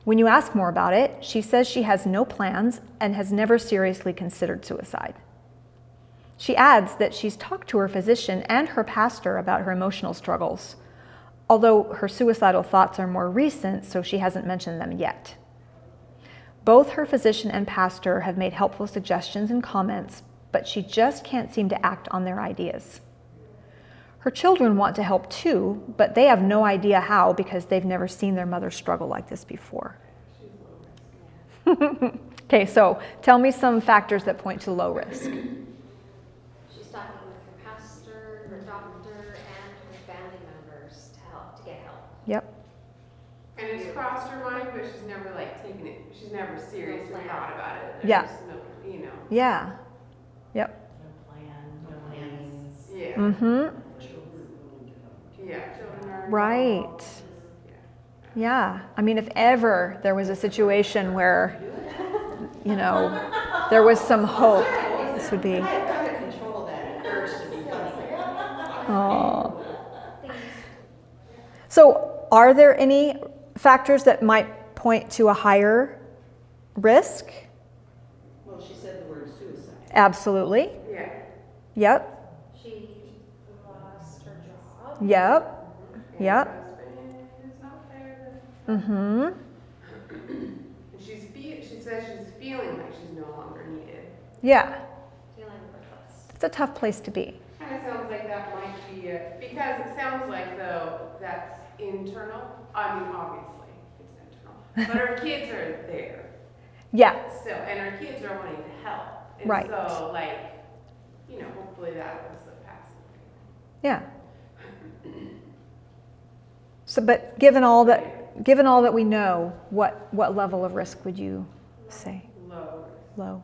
When you ask more about it, she says she has no plans and has never seriously considered suicide. She adds that she's talked to her physician and her pastor about her emotional struggles, although her suicidal thoughts are more recent, so she hasn't mentioned them yet. Both her physician and pastor have made helpful suggestions and comments, but she just can't seem to act on their ideas. Her children want to help too, but they have no idea how because they've never seen their mother struggle like this before. Okay, so tell me some factors that point to low risk. She's talking with her pastor, her doctor, and her family members to get help. Yep, And it's crossed her mind, but she's never like taken it, she's never seriously plan. thought about it. Yeah. There's no, you know. yeah, yep. no plan, no plans. Yeah. Mm-hmm, Yeah. Children are right. involved. Yeah. Yeah, I mean, if ever there was a situation where, you know, there was some hope, this would be. I've got to control that urge to be funny. Oh. So, are there any factors that might point to a higher risk? Well, she said the word suicide. Absolutely. Yeah. Yep. She lost her job. Yep. And Yep. her husband is not there. Mm-hmm. And she says she's feeling like she's no longer needed. Yeah. Feeling worthless. It's a tough place to be. Kind of sounds like that might be because it sounds like though that's internal. I mean, obviously it's internal, but her kids are there Yeah. still, and her kids are wanting to help. And Right. So, like, you know, hopefully that was the past. Yeah. So, but given all that we know, what level of risk would you say? Low. Low.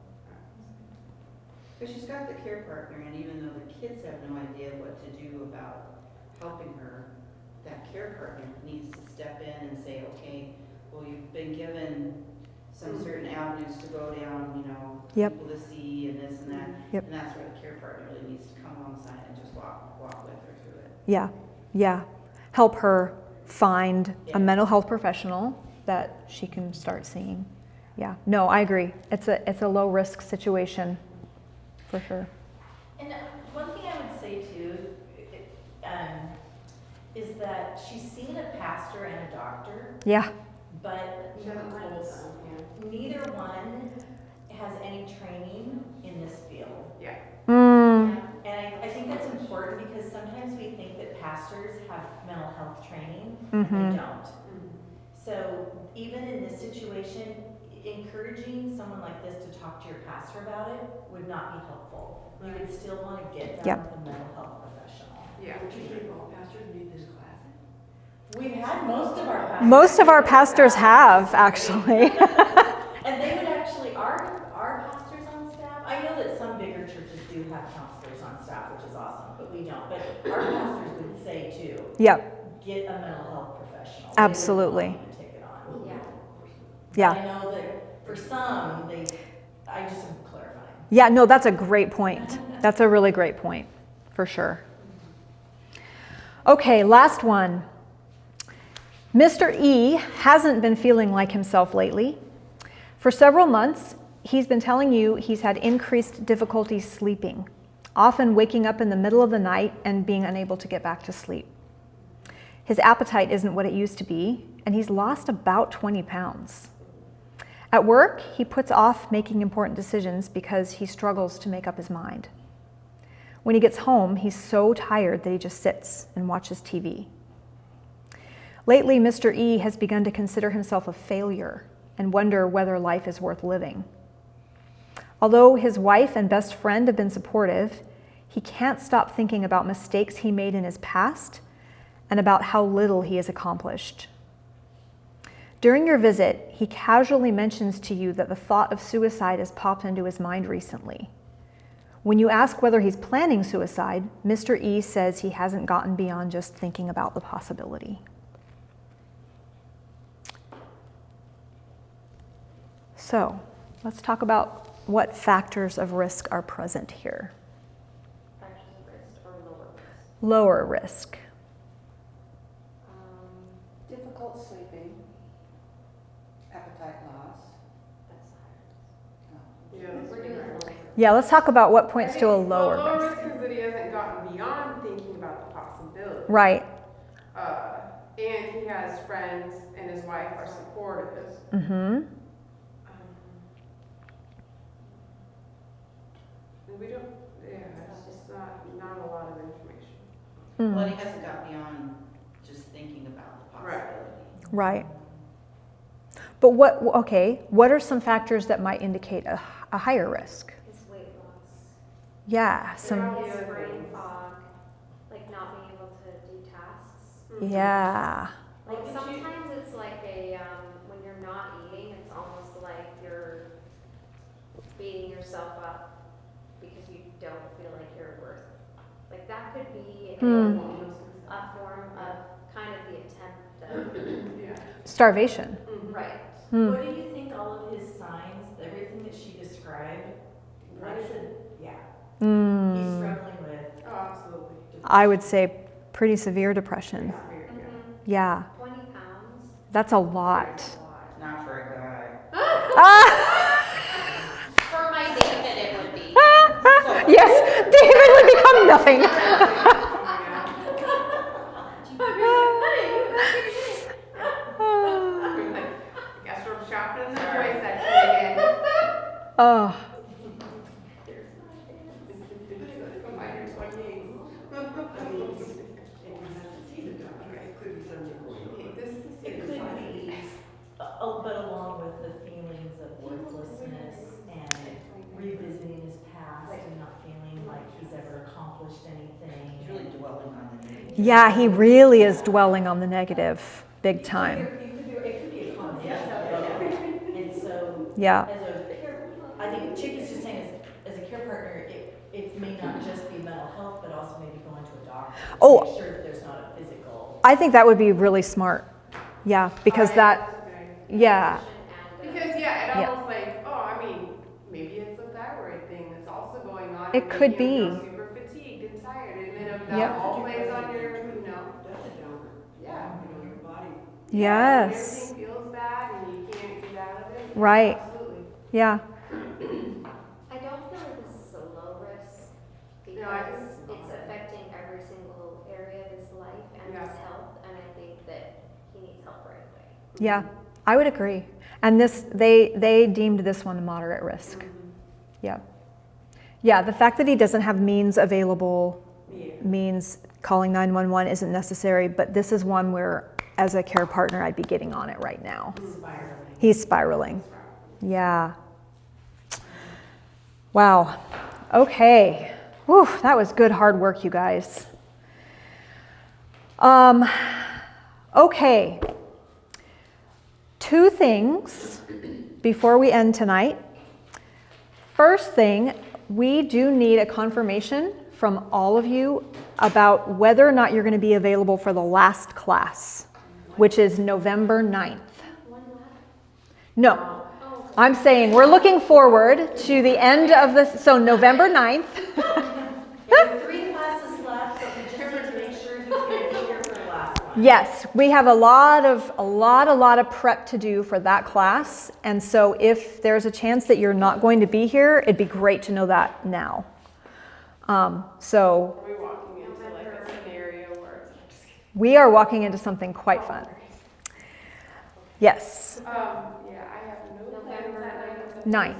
But she's got the care partner, and even though the kids have no idea what to do about helping her, that care partner needs to step in and say, okay, well, you've been given some certain avenues to go down, you know, Yep. people to see and this and that. Yep. And that's where the care partner really needs to come alongside and just walk with her through it. Yeah. Yeah. Help her find a mental health professional that she can start seeing. Yeah, no, I agree. It's a low risk situation, for sure. And one thing I would say too, is that she's seen a pastor and a doctor, Yeah. but She hasn't told them, neither one has any training in this field. yeah. Mm, And I think that's important because sometimes we think that pastors have mental health training, Mhm. and they don't. So even in this situation, encouraging someone like this to talk to your pastor about it would not be helpful. You would still want to get Yep. them with a mental health professional. Yeah. Don't you think all pastors need this class? We've had most of our pastors. most of our pastors have, actually. And they would actually, our pastors on staff, I know that some bigger churches do have counselors on staff, which is awesome, but we don't. But our pastors would say too, Yep, get a mental health professional. Absolutely. They wouldn't want you to take it on. Yeah. yeah. I know that for some, I just am clarifying. Yeah, no, that's a great point. That's a really great point, for sure. Okay, last one. Mr. E hasn't been feeling like himself lately. For several months, he's been telling you he's had increased difficulty sleeping, often waking up in the middle of the night and being unable to get back to sleep. His appetite isn't what it used to be, and he's lost about 20 pounds. At work, he puts off making important decisions because he struggles to make up his mind. When he gets home, he's so tired that he just sits and watches TV. Lately, Mr. E has begun to consider himself a failure and wonder whether life is worth living. Although his wife and best friend have been supportive, he can't stop thinking about mistakes he made in his past and about how little he has accomplished. During your visit, he casually mentions to you that the thought of suicide has popped into his mind recently. When you ask whether he's planning suicide, Mr. E says he hasn't gotten beyond just thinking about the possibility. So, let's talk about what factors of risk are present here. Factors of risk or lower risk. Lower risk. Difficult sleeping, appetite loss. That's higher. Yeah, that's We're doing right. lower risk. Yeah, let's talk about what points to a Well, lower lower risk. risk is that he hasn't gotten beyond thinking about the possibility. Right. And he has friends and his wife are supportive. Mm-hmm. And we don't, yeah, it's just not a lot of information. Well, Mm. he hasn't got beyond just thinking about the Right. possibility. Right. But what are some factors that might indicate a higher risk? His weight loss. Yeah, some, Yeah. His other brain things. fog, like not being able to do tasks. yeah. Like What did you- sometimes it's like when you're not eating, it's almost like you're beating yourself up because you don't feel like you're worth. Like that could be Hmm. a form of kind of the attempt of, Yeah. Starvation. Mhm. right. Hmm. What do you think all of his signs, everything that she described, what is it? Yeah, he's Mm. struggling with. Oh, absolutely. I would say pretty severe depression. It's weird, yeah. Yeah, 20 pounds. that's a lot. That's a lot. Not for a guy. For my David, it would be. Yes, David would become nothing. Guess we're shopping in the toy section again. Oh, Combine your 28. I mean, and you have to see the doctor, it could be something going on. This is It could be, but along with the feelings of worthlessness and revisiting his past and not feeling like he's ever accomplished anything. He's really dwelling on the negative. yeah, he really is dwelling on the negative, big time. It could be a combination of both. And so, Yeah, I think Chick is just saying, as a care partner, it may not just be mental health, but also maybe going to a doctor. to Oh. Make sure that there's not a physical. I think that would be really smart. Yeah, because that, yeah, Because, yeah, it Yeah. almost like, oh, I mean, maybe it's a thyroid thing that's also going on. It and could making you be. feel super fatigued and tired, and then if that Yep. all plays on your, you know, That's a downer. yeah. You know, your Yes. Everything feels bad and you can't get out of it. Right. Absolutely. Yeah. I don't feel like this is a low risk No, I think because it's not. it's affecting every single area of his life and his Yeah. health, and I think that he needs help right away. Yeah. I would agree. And they deemed this one a moderate risk. Yeah. Yeah. The fact that he doesn't have means available Yeah. means calling 911 isn't necessary, but this is one where, as a care partner, I'd be getting on it right now. Spiraling. He's spiraling. Yeah. Wow. Okay. Whew, that was good hard work, you guys. Okay. 2 things before we end tonight. First thing, we do need a confirmation from all of you about whether or not you're going to be available for the last class, which is November 9th. No, I'm saying we're looking forward to the end of this, so November 9th. There are 3 classes left, but we just need to make sure he's going to be here for the last one. Yes, we have a lot of prep to do for that class. And so if there's a chance that you're not going to be here, it'd be great to know that now. So Are we walking into like a scenario where it's just we are walking into something quite fun. Yes, yeah, I have no plan for that. 9th.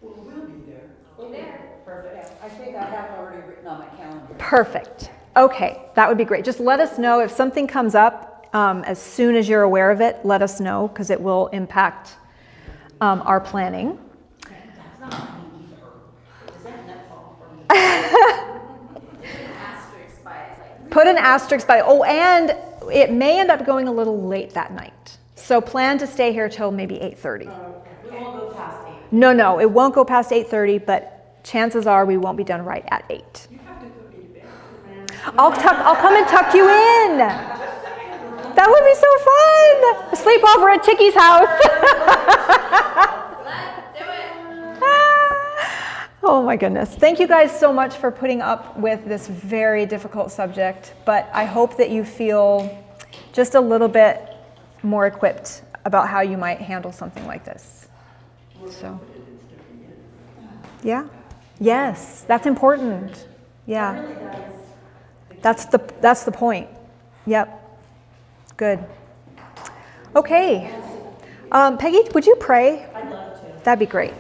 Well, we'll be there. You're there. Perfect. I think I have it already written on my calendar. Perfect. Okay, that would be great. Just let us know if something comes up as soon as you're aware of it. Let us know because it will impact our planning. That's not funny either. Does that nut fall for me? Asterisk by it, like. Put an asterisk by. Oh, and it may end up going a little late that night. So plan to stay here till maybe 8:30. We won't go past 8. No, it won't go past 8:30, but chances are we won't be done right at 8. You have to put me to bed. I'll come and tuck you in. That would be so fun. Sleep over at Chicky's house. Let's do it. Oh my goodness. Thank you guys so much for putting up with this very difficult subject, but I hope that you feel just a little bit more equipped about how you might handle something like this. So, yeah. Yes, that's important. Yeah. That's the point. Yep. Good. Okay. Peggy, would you pray? I'd love to. That'd be great.